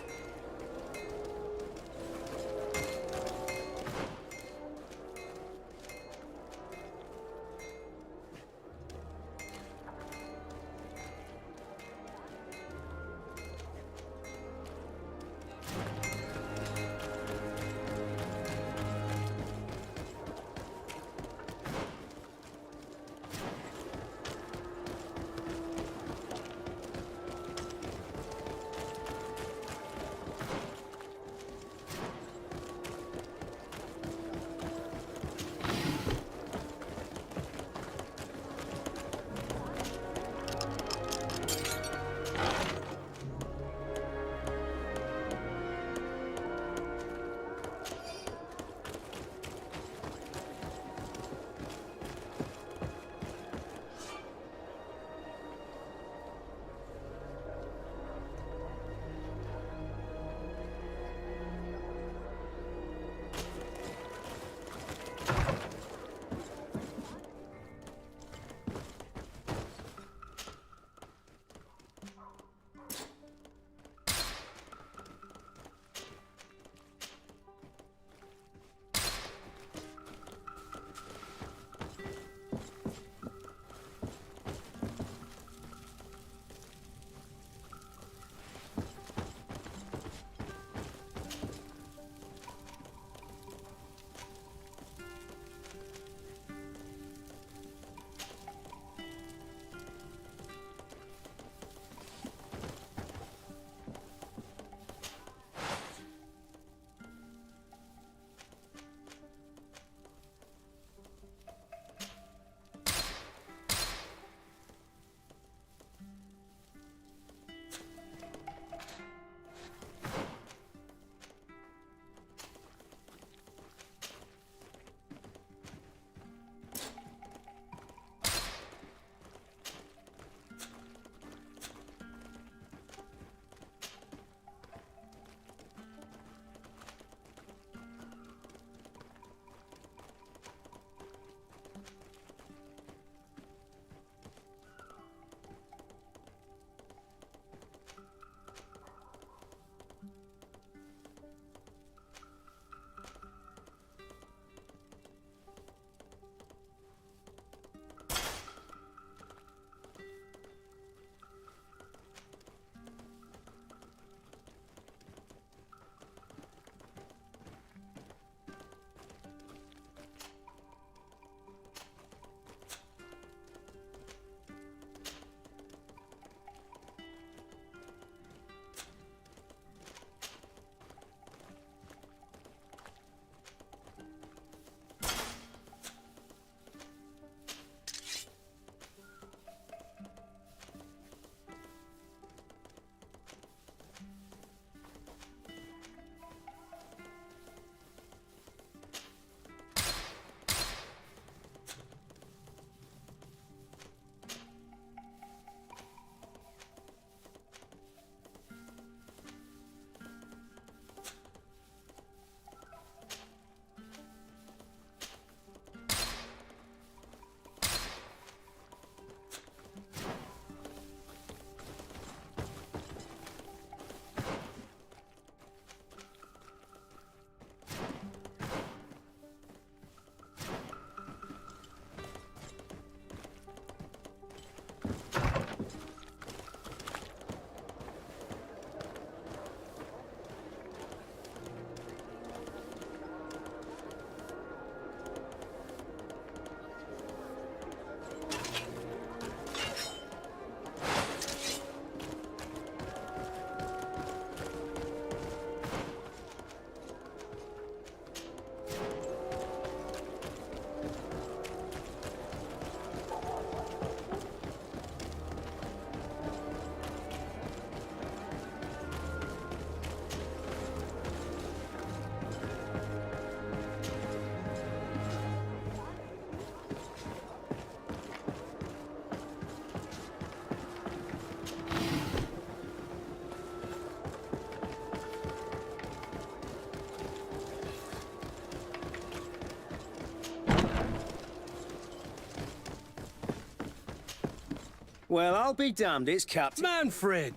Well, I'll be damned, it's Captain Manfred!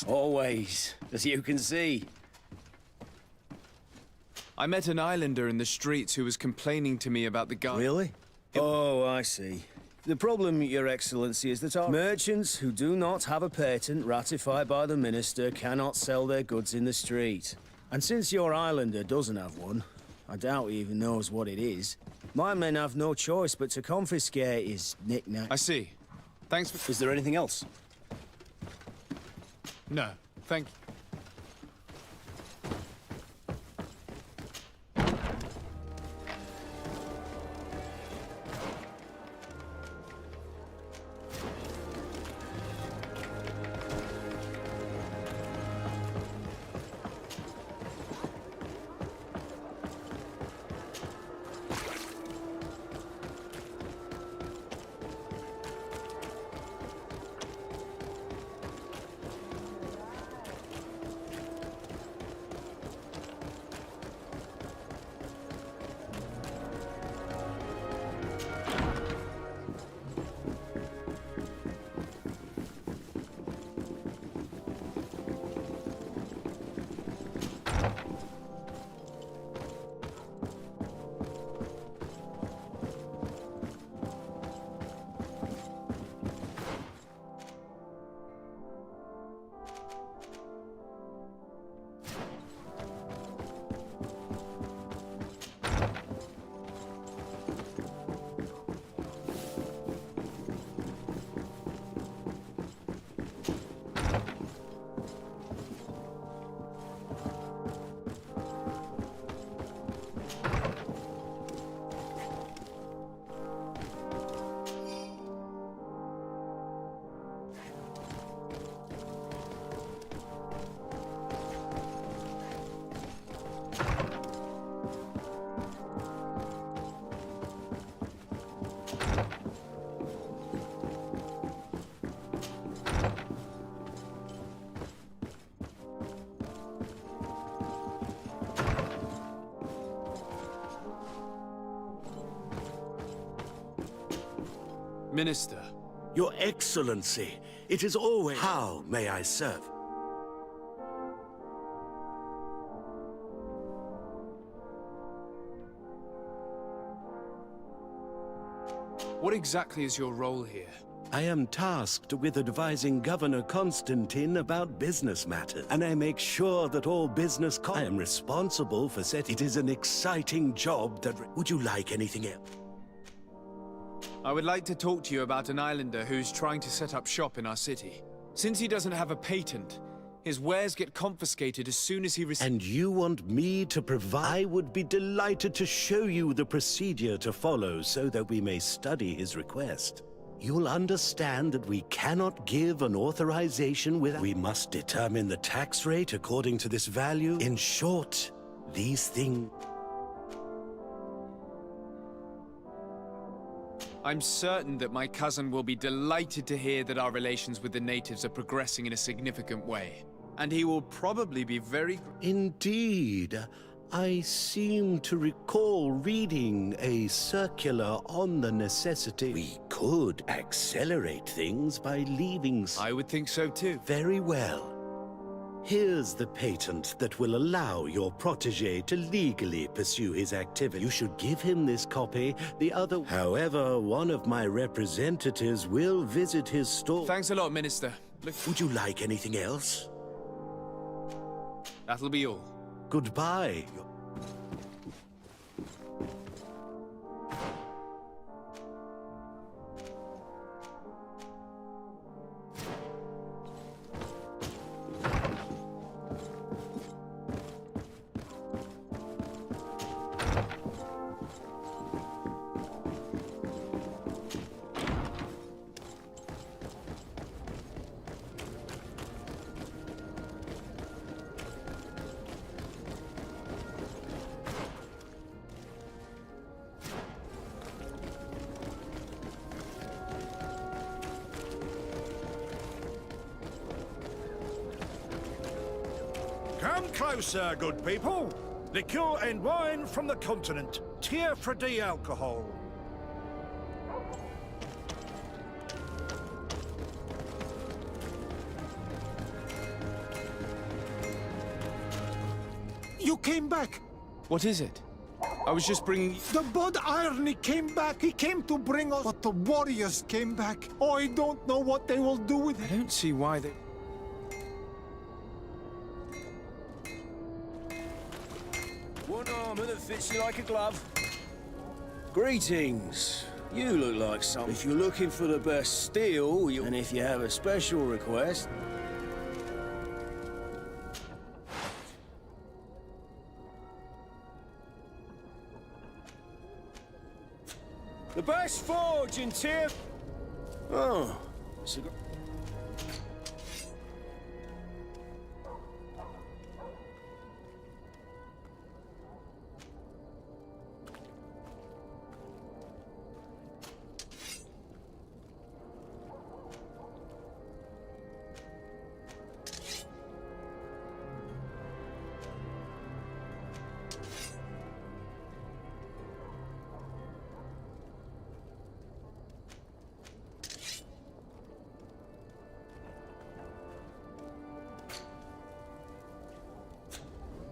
Always, as you can see. I met an islander in the streets who was complaining to me about the guy. Really? Oh, I see. The problem, Your Excellency, is that our merchants who do not have a patent ratified by the Minister cannot sell their goods in the street. And since your islander doesn't have one, I doubt he even knows what it is, my men have no choice but to confiscate his knick-knack. I see. Thanks for... Is there anything else? No, thank you. Minister. Your Excellency, it is always... How may I serve? What exactly is your role here? I am tasked with advising Governor Constantine about business matters, and I make sure that all business... I am responsible for setting... It is an exciting job that... Would you like anything else? I would like to talk to you about an islander who's trying to set up shop in our city. Since he doesn't have a patent, his wares get confiscated as soon as he receives... And you want me to provide? I would be delighted to show you the procedure to follow so that we may study his request. You'll understand that we cannot give an authorization without... We must determine the tax rate according to this value. In short, these things... I'm certain that my cousin will be delighted to hear that our relations with the natives are progressing in a significant way. And he will probably be very... Indeed. I seem to recall reading a circular on the necessity... We could accelerate things by leaving... I would think so too. Very well. Here's the patent that will allow your protege to legally pursue his activity. You should give him this copy, the other... However, one of my representatives will visit his store... Thanks a lot, Minister. Would you like anything else? That'll be all. Goodbye. Come closer, good people. Liqueur and wine from the continent. Tier for the alcohol. You came back. What is it? I was just bringing... The Bod Irony came back. He came to bring us... But the warriors came back. I don't know what they will do with it. I don't see why they... One armor that fits you like a glove. Greetings. You look like some. If you're looking for the best steel, and if you have a special request... The best forge in Tyr... Oh, it's a...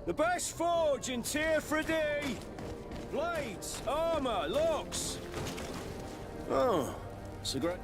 The best forge in Tyr Freddy! Blades, armor, locks! Oh, it's a great...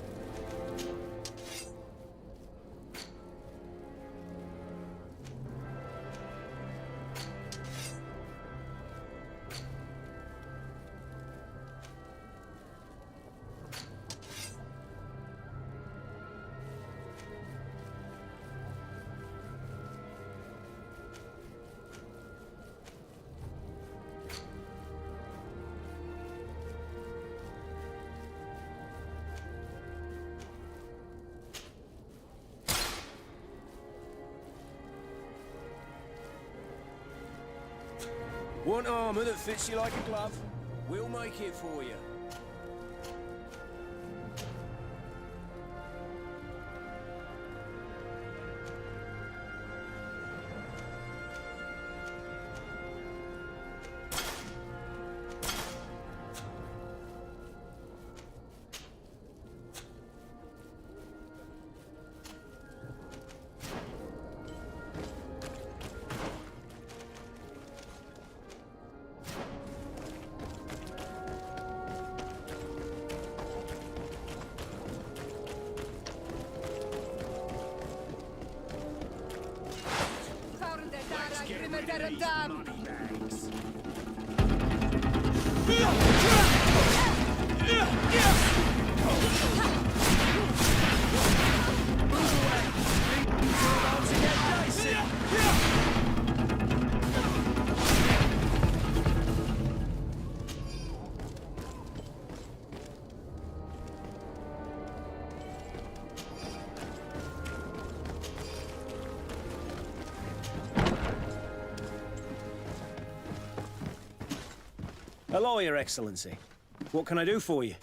Want armor that fits you like a glove? We'll make it for you. Hello, Your Excellency. What can I do for you?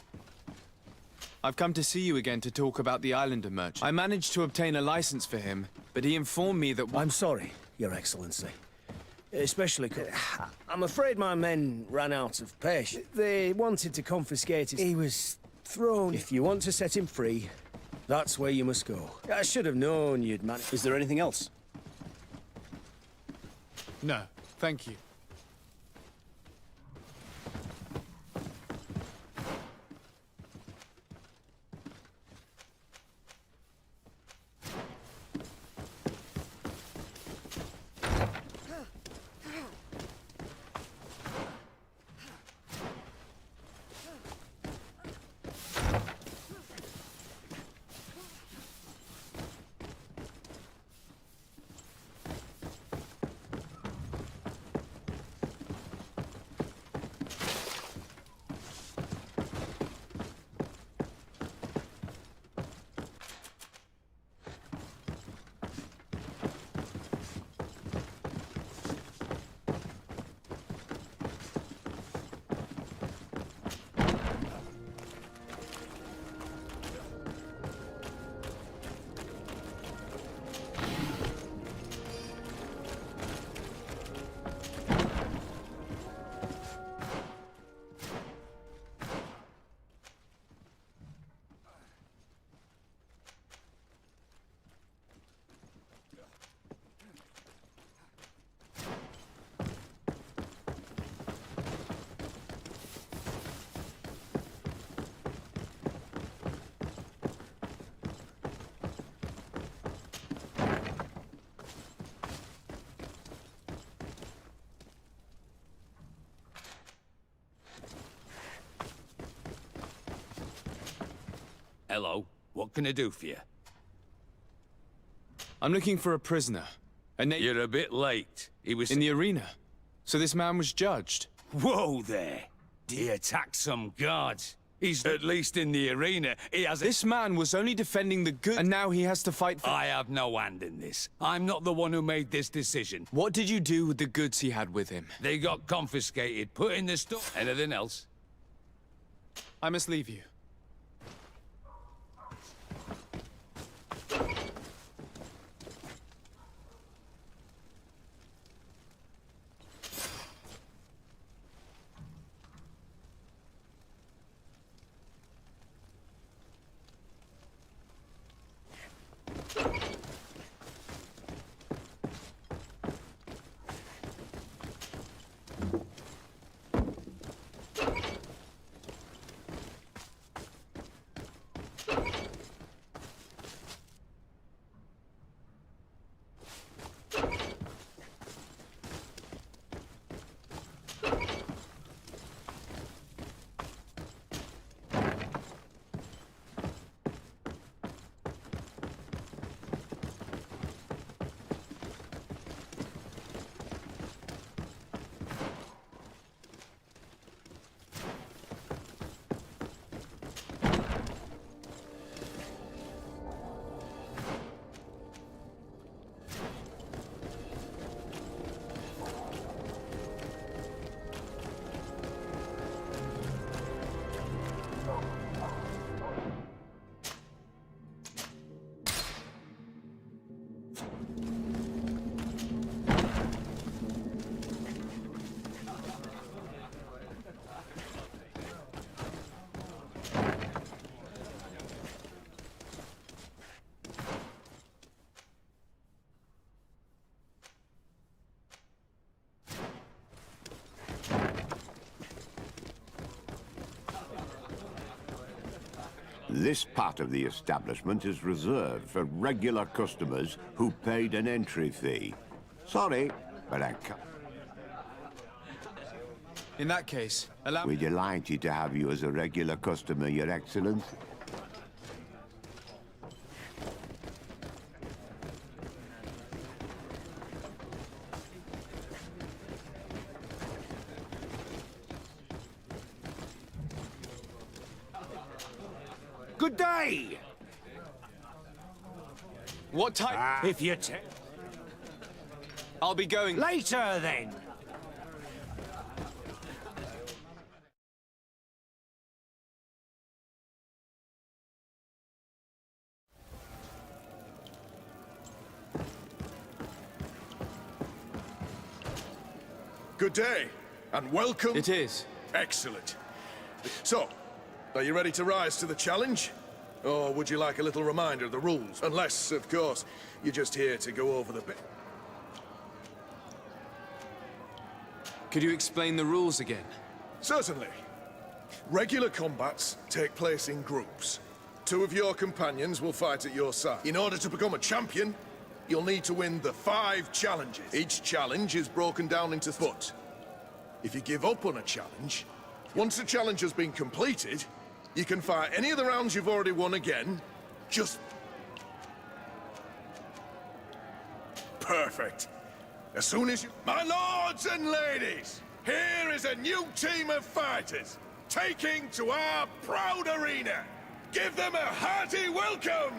I've come to see you again to talk about the Islander merchant. I managed to obtain a license for him, but he informed me that... I'm sorry, Your Excellency. Especially... I'm afraid my men ran out of patience. They wanted to confiscate his... He was thrown... If you want to set him free, that's where you must go. I should have known you'd manage... Is there anything else? No, thank you. Hello. What can I do for you? I'm looking for a prisoner. You're a bit late. He was in the arena. So this man was judged. Whoa there! He attacked some guards. He's at least in the arena. He has. This man was only defending the good, and now he has to fight for. I have no hand in this. I'm not the one who made this decision. What did you do with the goods he had with him? They got confiscated, put in the store. Anything else? I must leave you. This part of the establishment is reserved for regular customers who paid an entry fee. Sorry, but I can't. In that case, allow... We're delighted to have you as a regular customer, Your Excellency. Good day! What time? If you I'll be going... Later, then! Good day, and welcome. It is. Excellent. So, are you ready to rise to the challenge? Or would you like a little reminder of the rules? Unless, of course, you're just here to go over the bit. Could you explain the rules again? Certainly. Regular combats take place in groups. 2 of your companions will fight at your side. In order to become a champion, you'll need to win the 5 challenges. Each challenge is broken down into foot. If you give up on a challenge, once the challenge has been completed, you can fight any of the rounds you've already won again. Just... perfect. As soon as you... My lords and ladies, here is a new team of fighters, taking to our proud arena. Give them a hearty welcome!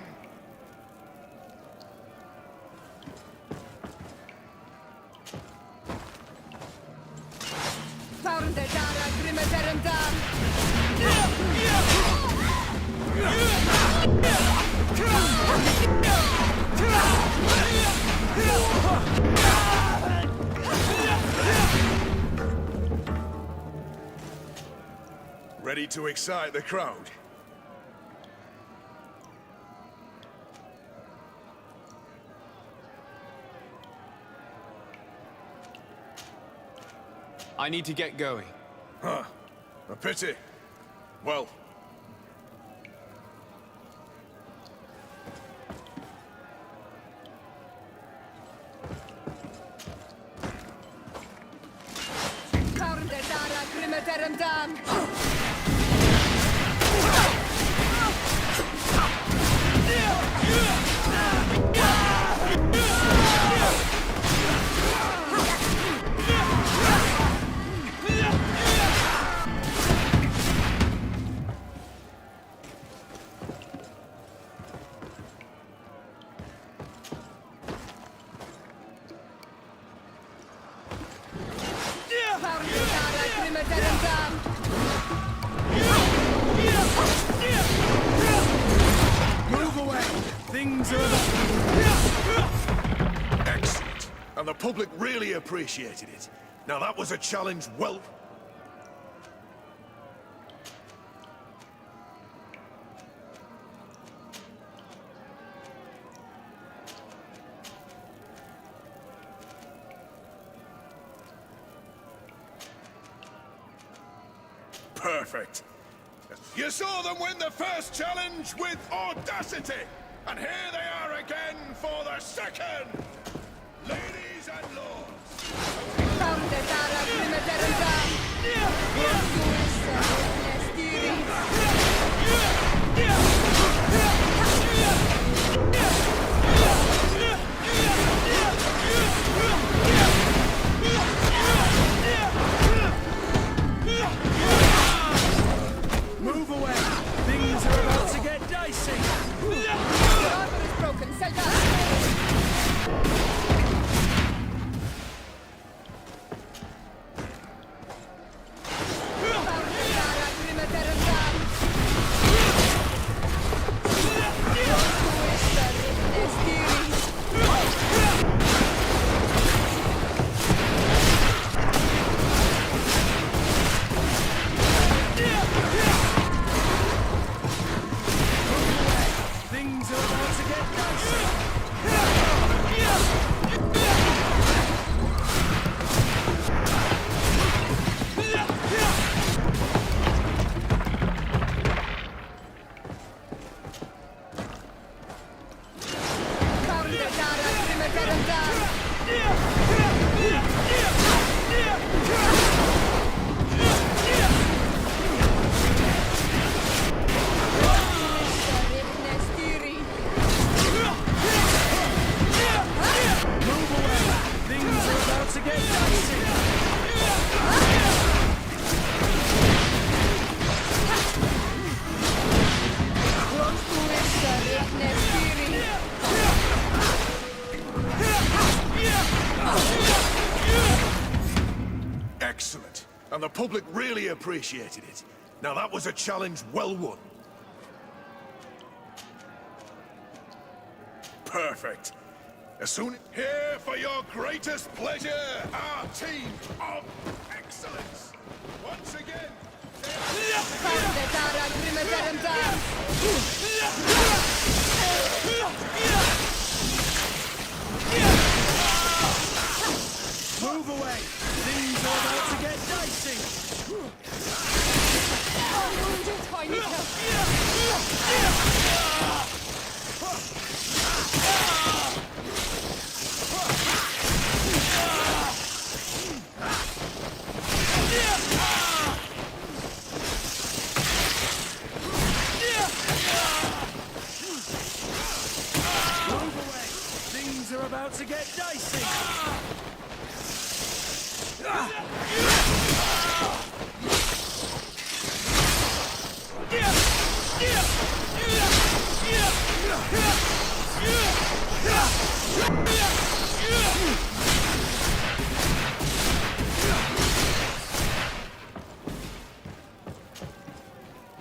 Ready to excite the crowd? I need to get going. Huh. A pity. Well... public really appreciated it. Now that was a challenge well... Perfect. You saw them win the first challenge with audacity! And here they are again for the second! Ladies and lords! Move away! Things are about to get dicey! Your armor is broken, Zelda! Things are about to get dicey! Things are about to get dicey! Excellent. And the public really appreciated it. Now that was a challenge well won. Perfect. As soon here for your greatest pleasure, our team of excellence. Once again. Move away! Things are about to get dicey! Oh, wounded tiny Move away! Things are about to get dicey!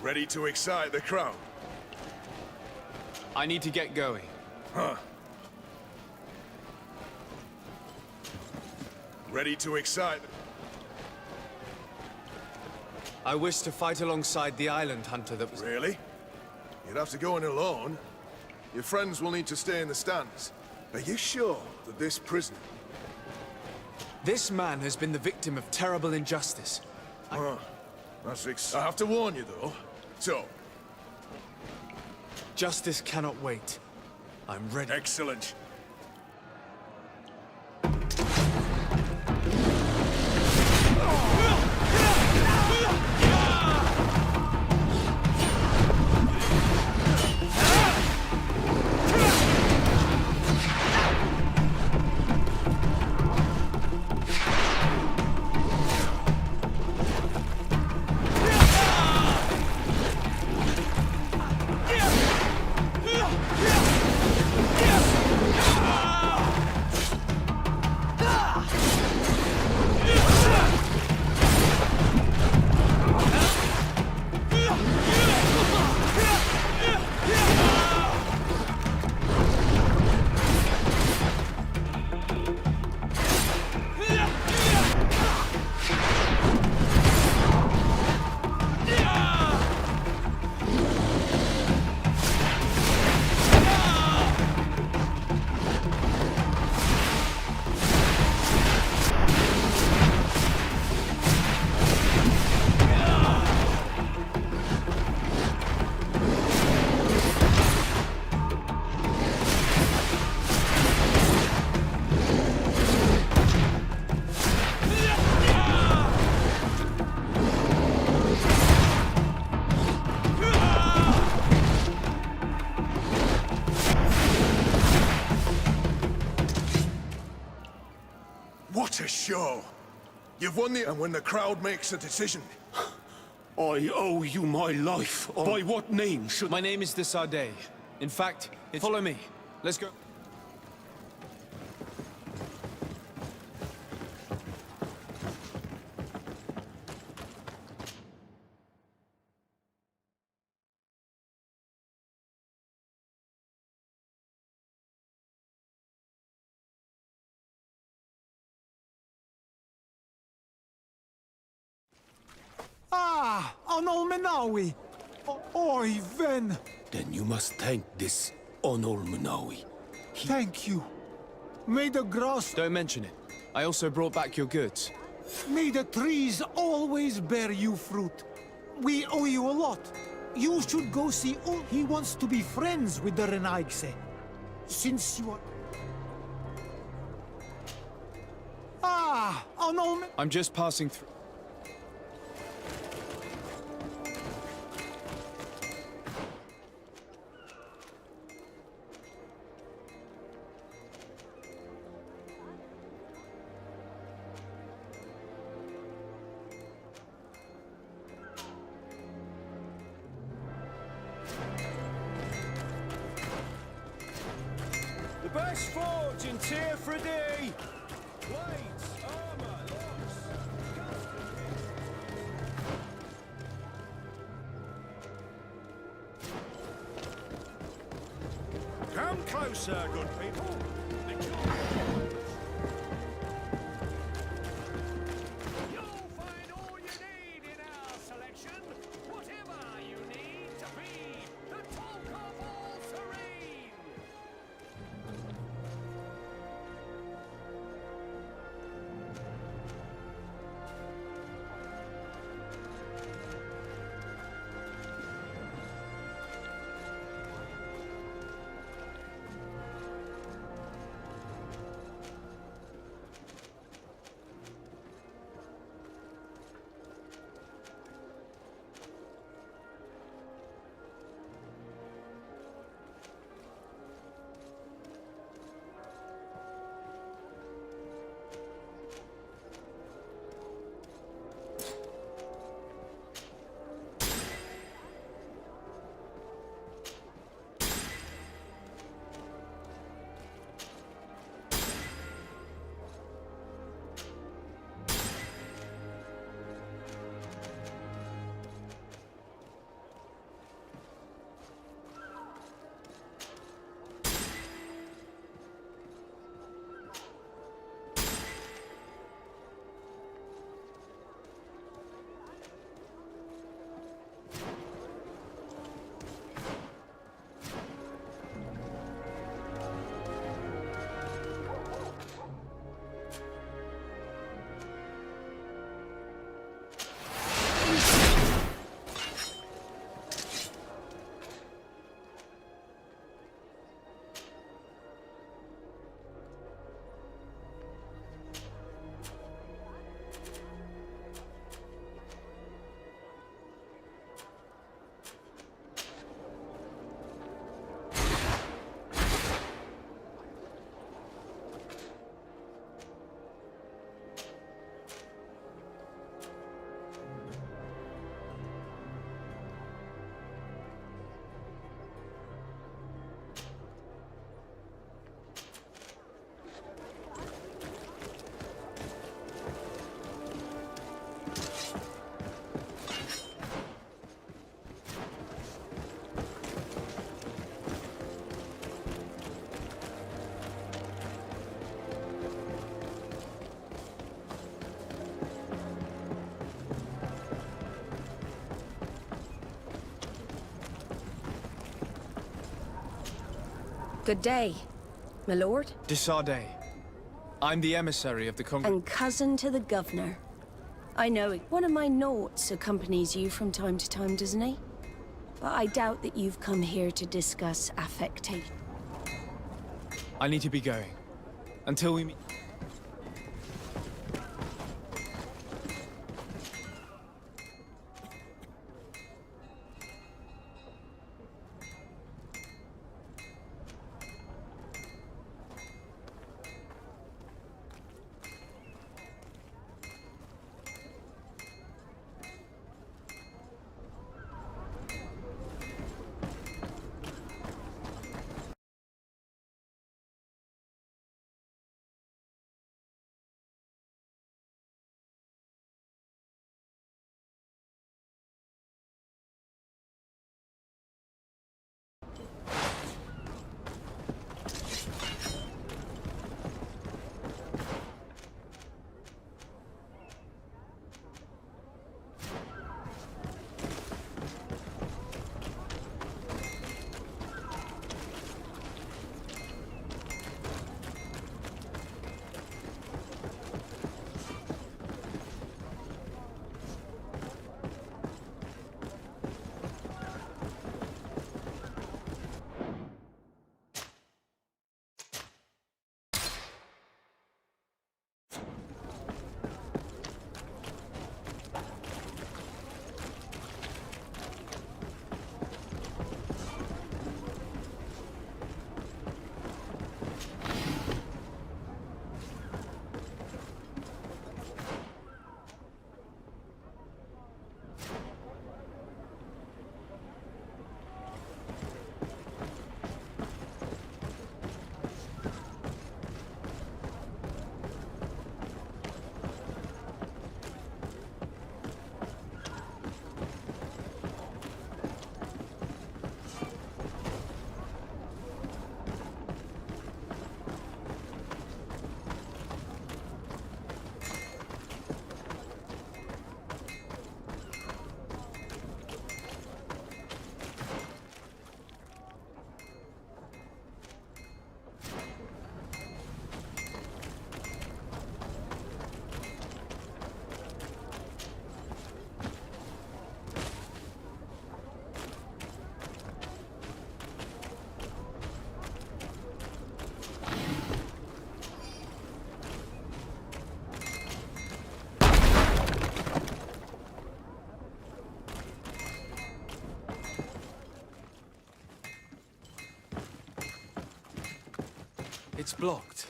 Ready to excite the crowd? I need to get going. Huh. Ready to excite... I wish to fight alongside the island hunter that was... Really? You'd have to go in alone. Your friends will need to stay in the stands. Are you sure that this prisoner... This man has been the victim of terrible injustice. I have to warn you, though. So... Justice cannot wait. I'm ready. Excellent. go. You've won the... And when the crowd makes a decision... I owe you my life. By what name should... My name is de Sardet. In fact, follow me. Let's go. Ah, Onol Menawi! Oi, Ven! Then you must thank this Onol Munawi. Thank you. May the grass... Don't mention it. I also brought back your goods. May the trees always bear you fruit. We owe you a lot. You should go see He wants to be friends with the Renaigse. Since you are... Ah, Onol... I'm just passing through. The best forge in Tyr Freddy! Blades, armor, locks, Come closer, good people. You'll find all you need in our selection. Whatever you need to be the talk of all Serene. Good day, my lord. De Sardet. I'm the emissary of the And cousin to the governor. I know it. One of my notes accompanies you from time to time, doesn't he? But I doubt that you've come here to discuss affectation. I need to be going. Until we meet... It's blocked.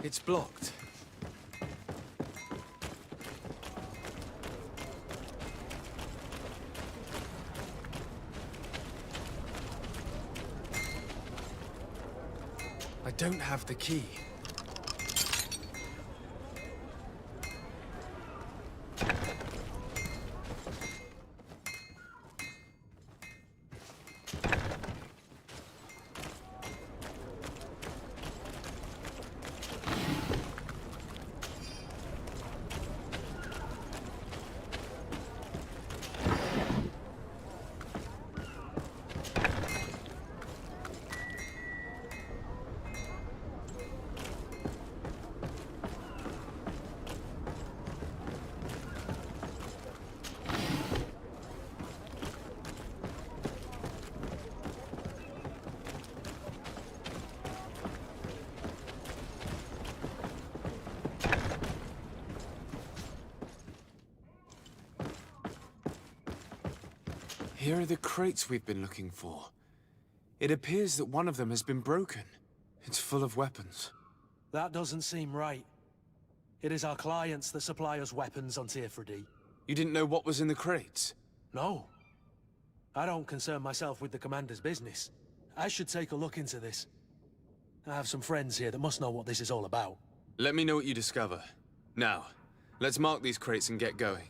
It's blocked. I don't have the key. Here are the crates we've been looking for. It appears that one of them has been broken. It's full of weapons. That doesn't seem right. It is our clients that supply us weapons on Teerfredi. You didn't know what was in the crates? No. I don't concern myself with the commander's business. I should take a look into this. I have some friends here that must know what this is all about. Let me know what you discover. Now, let's mark these crates and get going.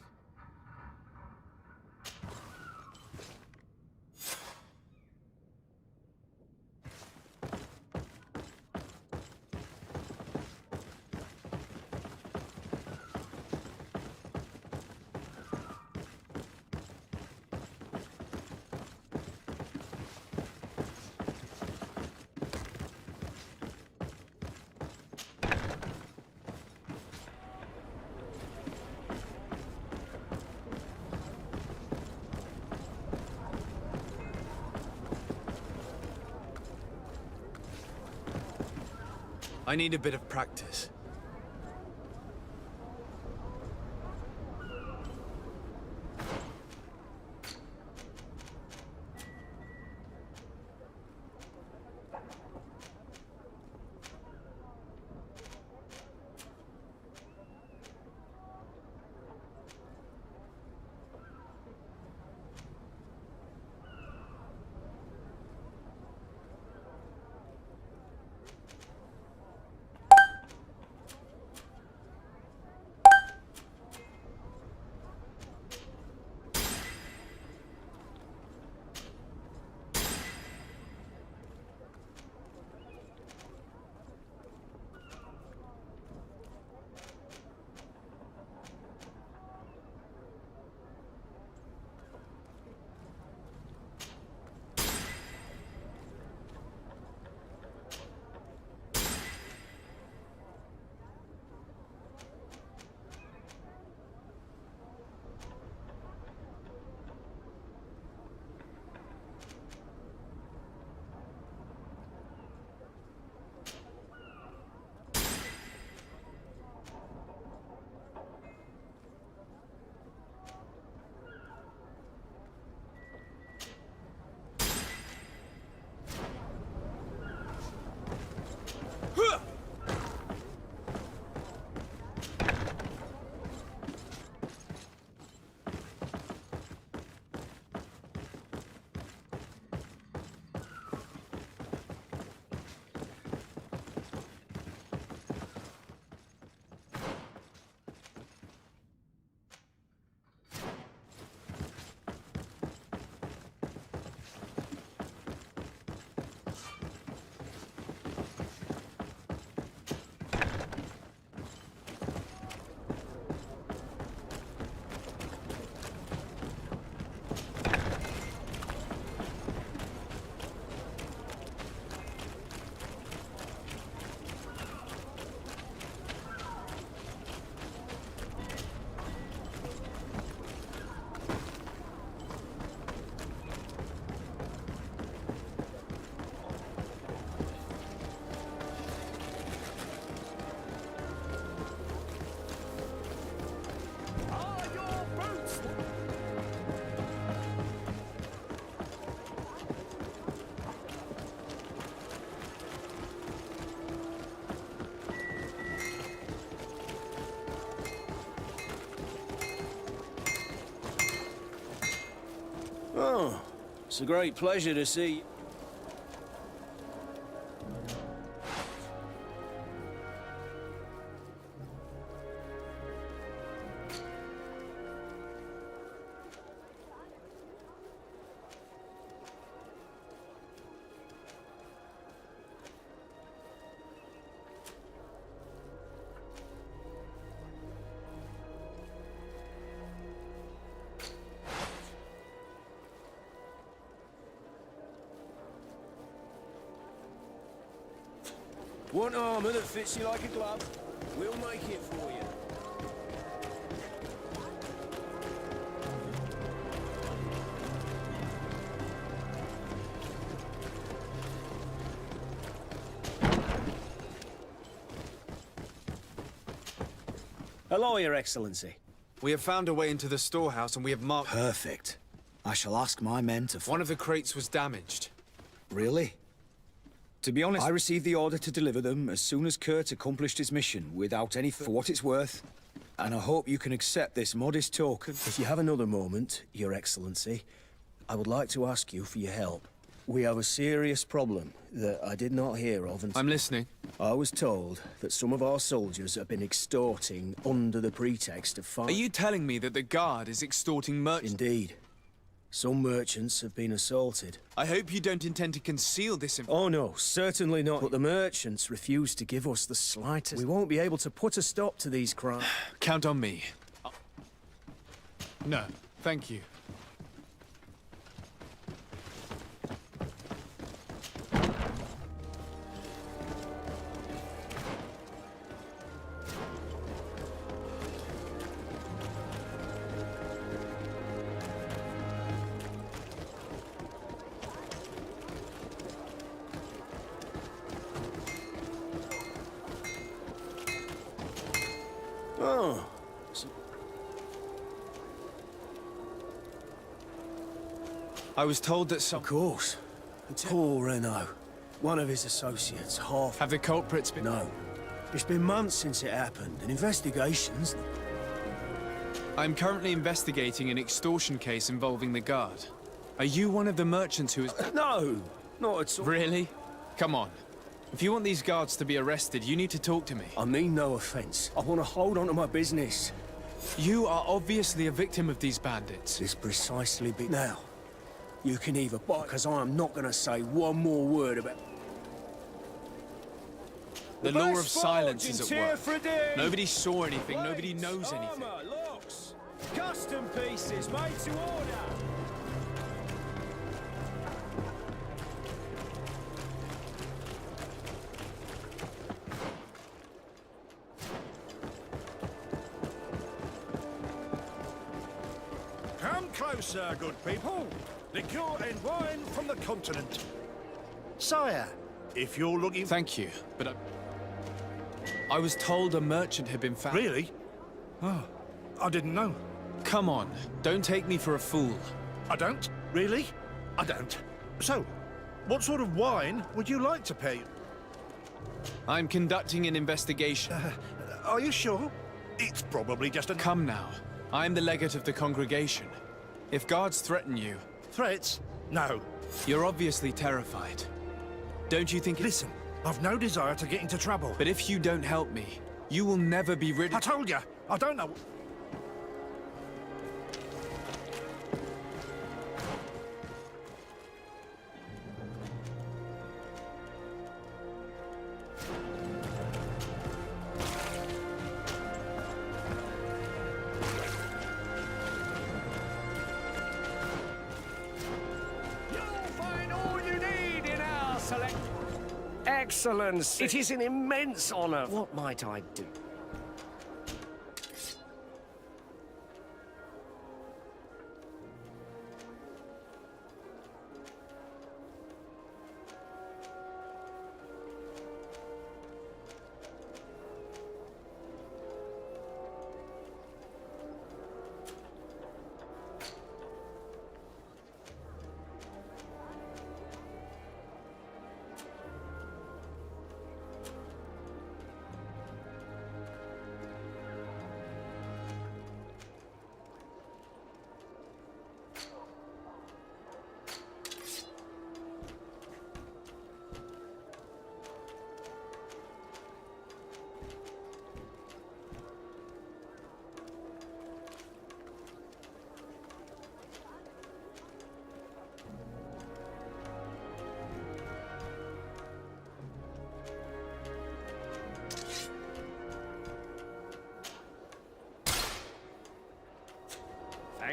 I need a bit of practice. It's a great pleasure to see you. Want armor that fits you like a glove? We'll make it for you. Hello, Your Excellency. We have found a way into the storehouse and we have marked... Perfect. I shall ask my men to... One of the crates was damaged. Really? To be honest, I received the order to deliver them as soon as Kurt accomplished his mission, without any... For what it's worth, and I hope you can accept this modest token. If you have another moment, Your Excellency, I would like to ask you for your help. We have a serious problem that I did not hear of until... I'm listening. I was told that some of our soldiers have been extorting under the pretext of Are you telling me that the guard is extorting merchants? Indeed. Some merchants have been assaulted. I hope you don't intend to conceal this Oh no, certainly not. But the merchants refuse to give us the slightest... We won't be able to put a stop to these crimes. Count on me. No, thank you. Oh. I was told that some... Of course. Paul Renault. One of his associates, half... Have the culprits been... No. It's been months since it happened, and investigations... I'm currently investigating an extortion case involving the guard. Are you one of the merchants who is... No, not at all. Really? Come on. If you want these guards to be arrested, you need to talk to me. I mean no offense. I want to hold on to my business. You are obviously a victim of these bandits. This precisely be... Now, you can either buy... Because I am not going to say one more word about... The law of silence is at work. Nobody saw anything, nobody knows anything. Locks, custom pieces made to order. Come closer, good people. Liquor and wine from the continent. Sire, if you're looking... Thank you, but I was told a merchant had been found. Really? Oh, I didn't know. Come on, don't take me for a fool. I don't? Really? I don't. So, what sort of wine would you like to pay? I'm conducting an investigation. Are you sure? It's probably just a... Come now. I'm the legate of the congregation. If guards threaten you... Threats? No. You're obviously terrified. Don't you think... Listen, I've no desire to get into trouble. But if you don't help me, you will never be rid of... I told you, I don't know... Excellence! It is an immense honor. What might I do?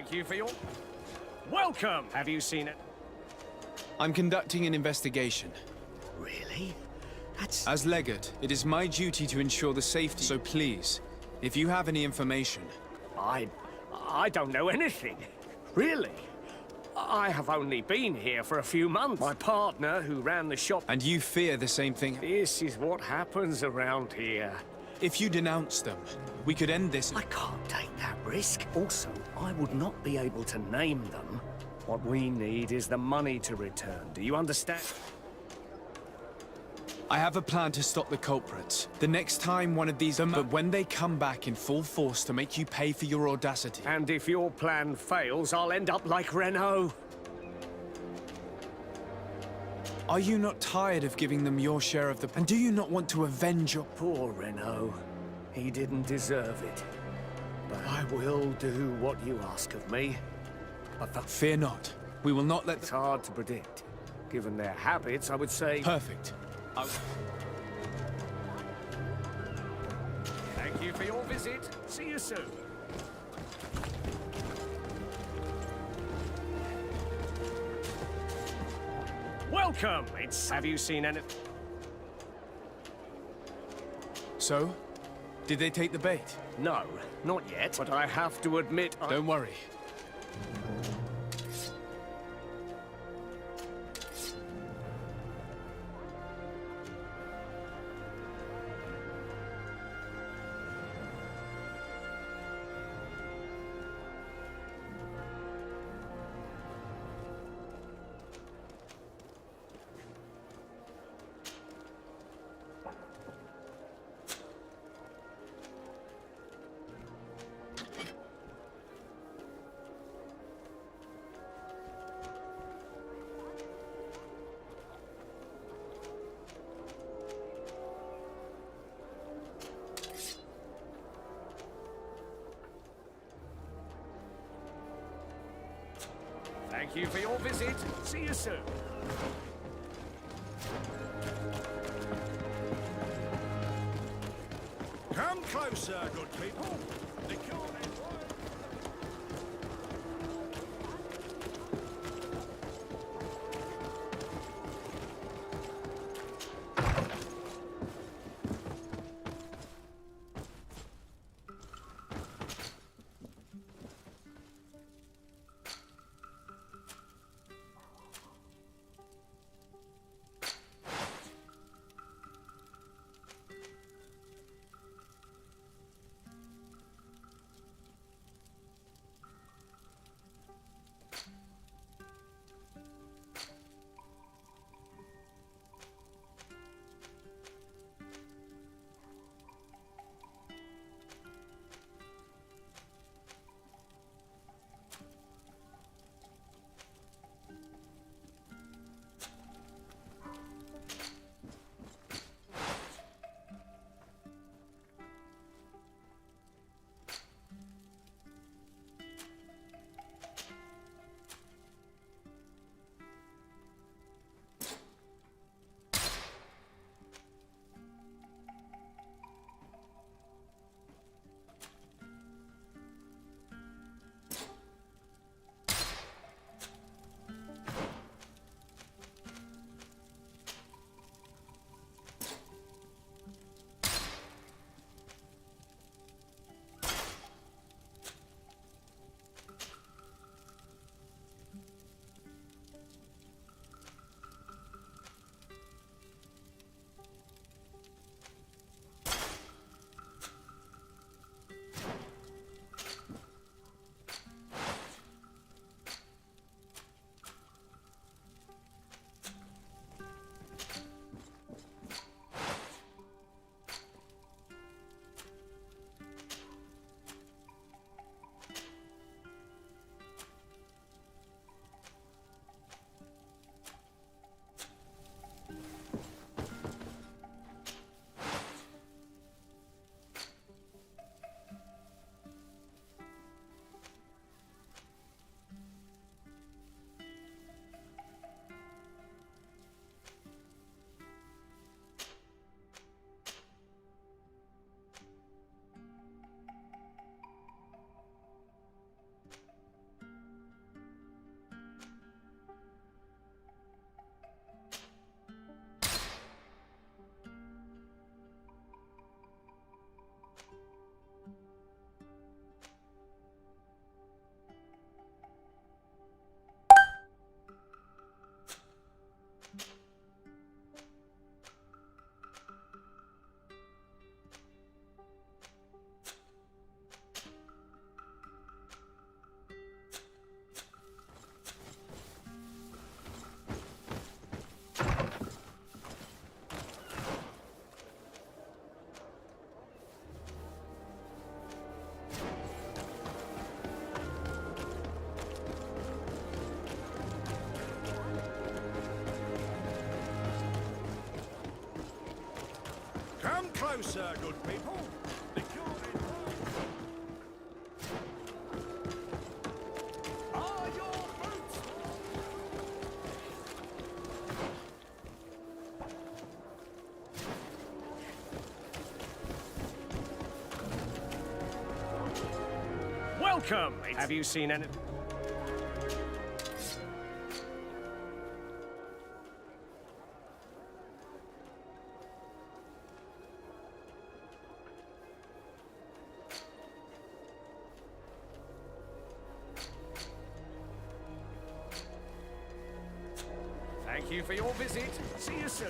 Thank you for your... Welcome! Have you seen it? I'm conducting an investigation. Really? That's... As Legate, it is my duty to ensure the safety. So please, if you have any information... I don't know anything. Really? I have only been here for a few months. My partner, who ran the shop... And you fear the same thing? This is what happens around here. If you denounce them, we could end this... I can't take that risk. Also, I would not be able to name them. What we need is the money to return. Do you understand? I have a plan to stop the culprits. The next time one of these... But when they come back in full force to make you pay for your audacity... And if your plan fails, I'll end up like Renault. Are you not tired of giving them your share of the... And do you not want to avenge your... Poor Renault. He didn't deserve it. But I will do what you ask of me. But fear not. We will not let... It's hard to predict. Given their habits, I would say... Perfect. Thank you for your visit. See you soon. Welcome! Have you seen anything? So? Did they take the bait? No, not yet. But I have to admit... Don't worry. Thank you for your visit. See you soon. Come closer, good people. The closer, good people. The cure is Are your boots? Welcome! Have you seen any... Thank you for your visit. See you soon.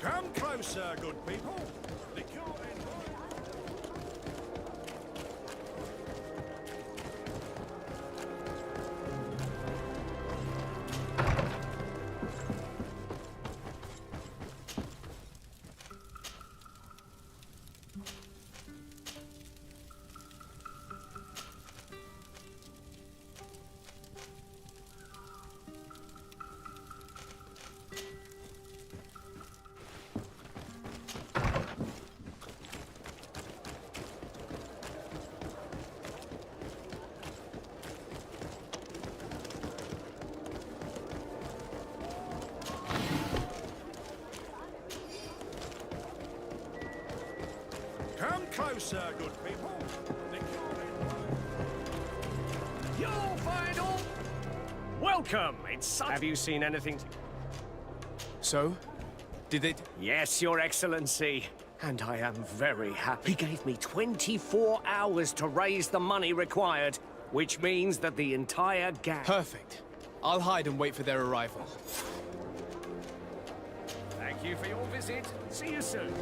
Come closer, good people. The cure is Come closer, good people. The cure is You'll find all... Welcome! It's... Have you seen anything... So? Did they... Yes, Your Excellency. And I am very happy. He gave me 24 hours to raise the money required, which means that the entire gang... Perfect. I'll hide and wait for their arrival. Thank you for your visit. See you soon.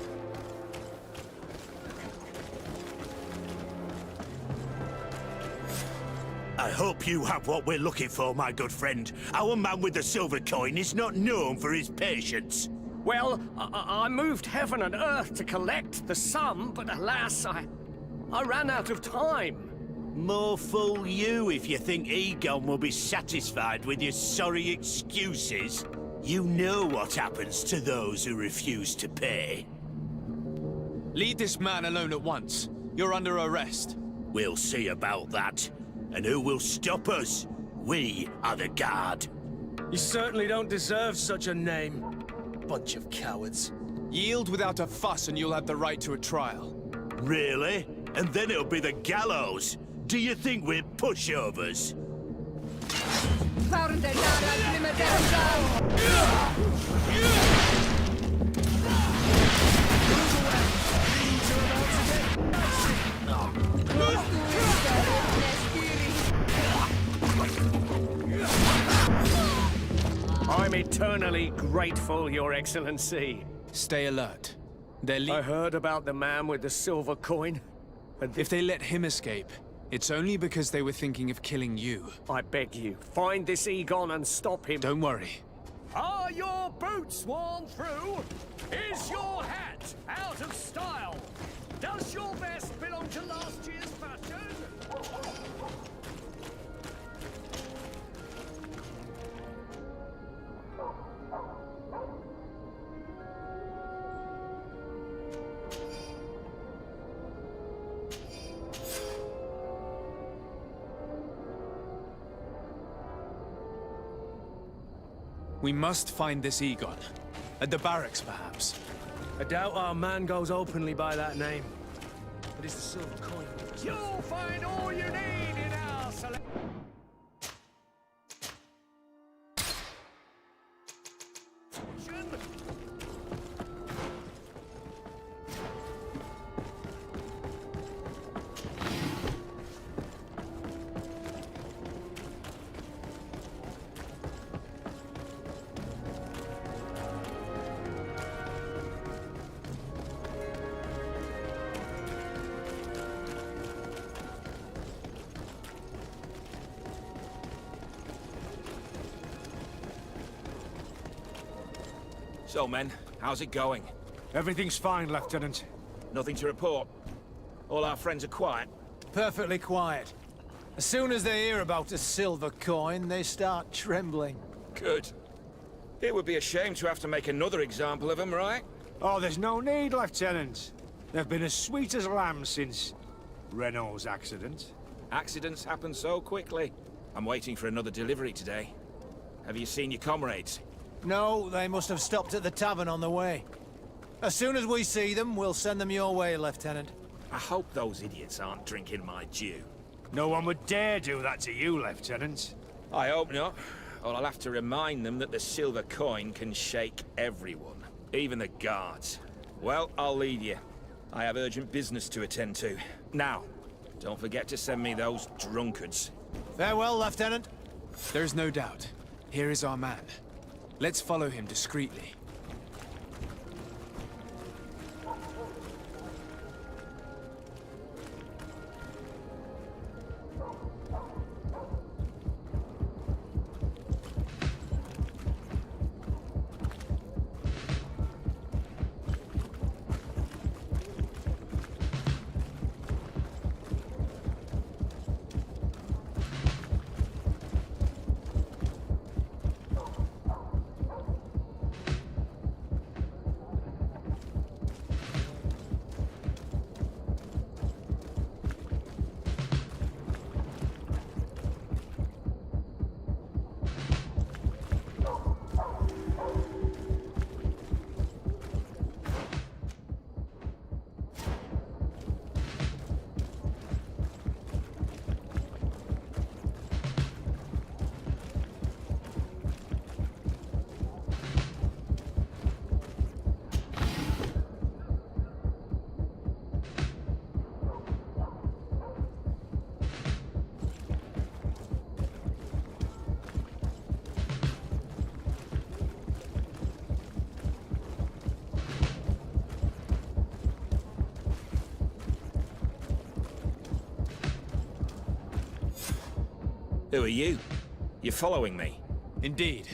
I hope you have what we're looking for, my good friend. Our man with the silver coin is not known for his patience. Well, I moved heaven and earth to collect the sum, but alas, I ran out of time. More fool you if you think Egon will be satisfied with your sorry excuses. You know what happens to those who refuse to pay. Leave this man alone at once. You're under arrest. We'll see about that. And who will stop us? We are the guard. You certainly don't deserve such a name. Bunch of cowards. Yield without a fuss and you'll have the right to a trial. Really? And then it'll be the gallows. Do you think we're pushovers? I'm eternally grateful, Your Excellency. Stay alert. I heard about the man with the silver coin. And if they let him escape, it's only because they were thinking of killing you. I beg you, find this Egon and stop him. Don't worry. Are your boots worn through? Is your hat out of style? Does your vest belong to last year's fashion? We must find this Egon. At the barracks, perhaps. I doubt our man goes openly by that name. But it's the silver coin. You'll find all you need in our selection. So, men, how's it going? Everything's fine, Lieutenant. Nothing to report. All our friends are quiet. Perfectly quiet. As soon as they hear about a silver coin, they start trembling. Good. It would be a shame to have to make another example of him, right? Oh, there's no need, Lieutenant. They've been as sweet as lambs since Renault's accident. Accidents happen so quickly. I'm waiting for another delivery today. Have you seen your comrades? No, they must have stopped at the tavern on the way. As soon as we see them, we'll send them your way, Lieutenant. I hope those idiots aren't drinking my dew. No one would dare do that to you, Lieutenant. I hope not. Or I'll have to remind them that the silver coin can shake everyone, even the guards. Well, I'll leave you. I have urgent business to attend to. Now, don't forget to send me those drunkards. Farewell, Lieutenant. There's no doubt. Here is our man. Let's follow him discreetly. Who are you? You're following me? Indeed.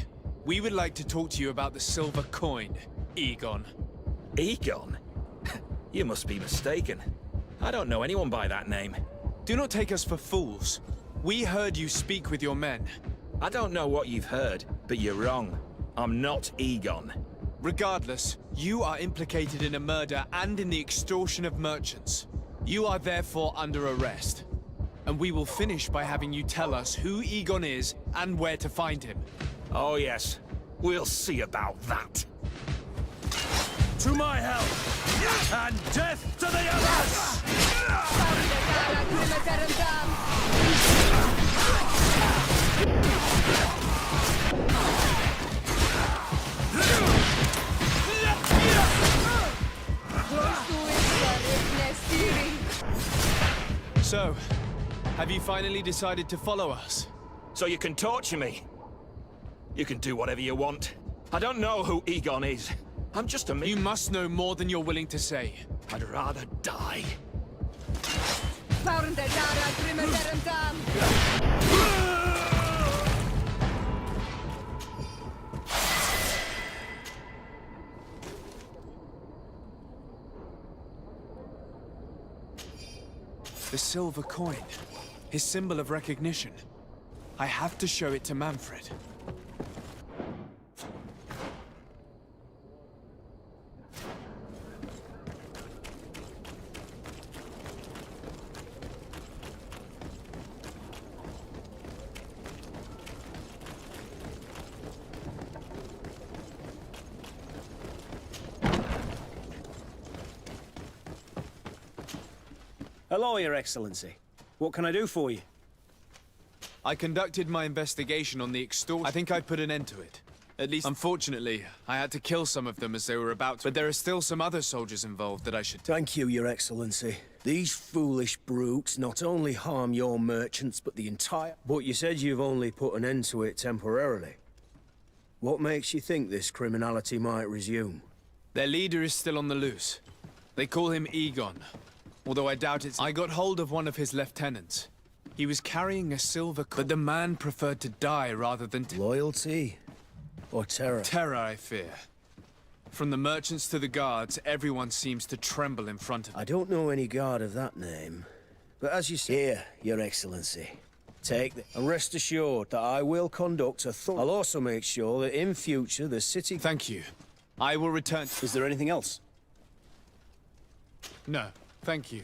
We would like to talk to you about the silver coin, Egon. Egon? You must be mistaken. I don't know anyone by that name. Do not take us for fools. We heard you speak with your men. I don't know what you've heard, but you're wrong. I'm not Egon. Regardless, you are implicated in a murder and in the extortion of merchants. You are therefore under arrest. And we will finish by having you tell us who Egon is and where to find him. Oh yes, we'll see about that. To my help! And death to the others! So, have you finally decided to follow us? So you can torture me. You can do whatever you want. I don't know who Egon is. I'm just a You must know more than you're willing to say. I'd rather die. The silver coin. His symbol of recognition. I have to show it to Manfred. Hello, Your Excellency. What can I do for you? I conducted my investigation on the extortion. I think I put an end to it. At least, unfortunately, I had to kill some of them as they were about to. But there are still some other soldiers involved that I should... Thank you, Your Excellency. These foolish brutes not only harm your merchants, but the entire... But you said you've only put an end to it temporarily. What makes you think this criminality might resume? Their leader is still on the loose. They call him Egon. Although I doubt it's... I got hold of one of his lieutenants. He was carrying a silver coin, but the man preferred to die rather than... Loyalty? Or terror? Terror, I fear. From the merchants to the guards, everyone seems to tremble in front of him. I don't know any guard of that name. But as you say... Here, Your Excellency. Take the... And rest assured that I will conduct a thorough... I'll also make sure that in future the city... Thank you. I will return... Is there anything else? No, thank you.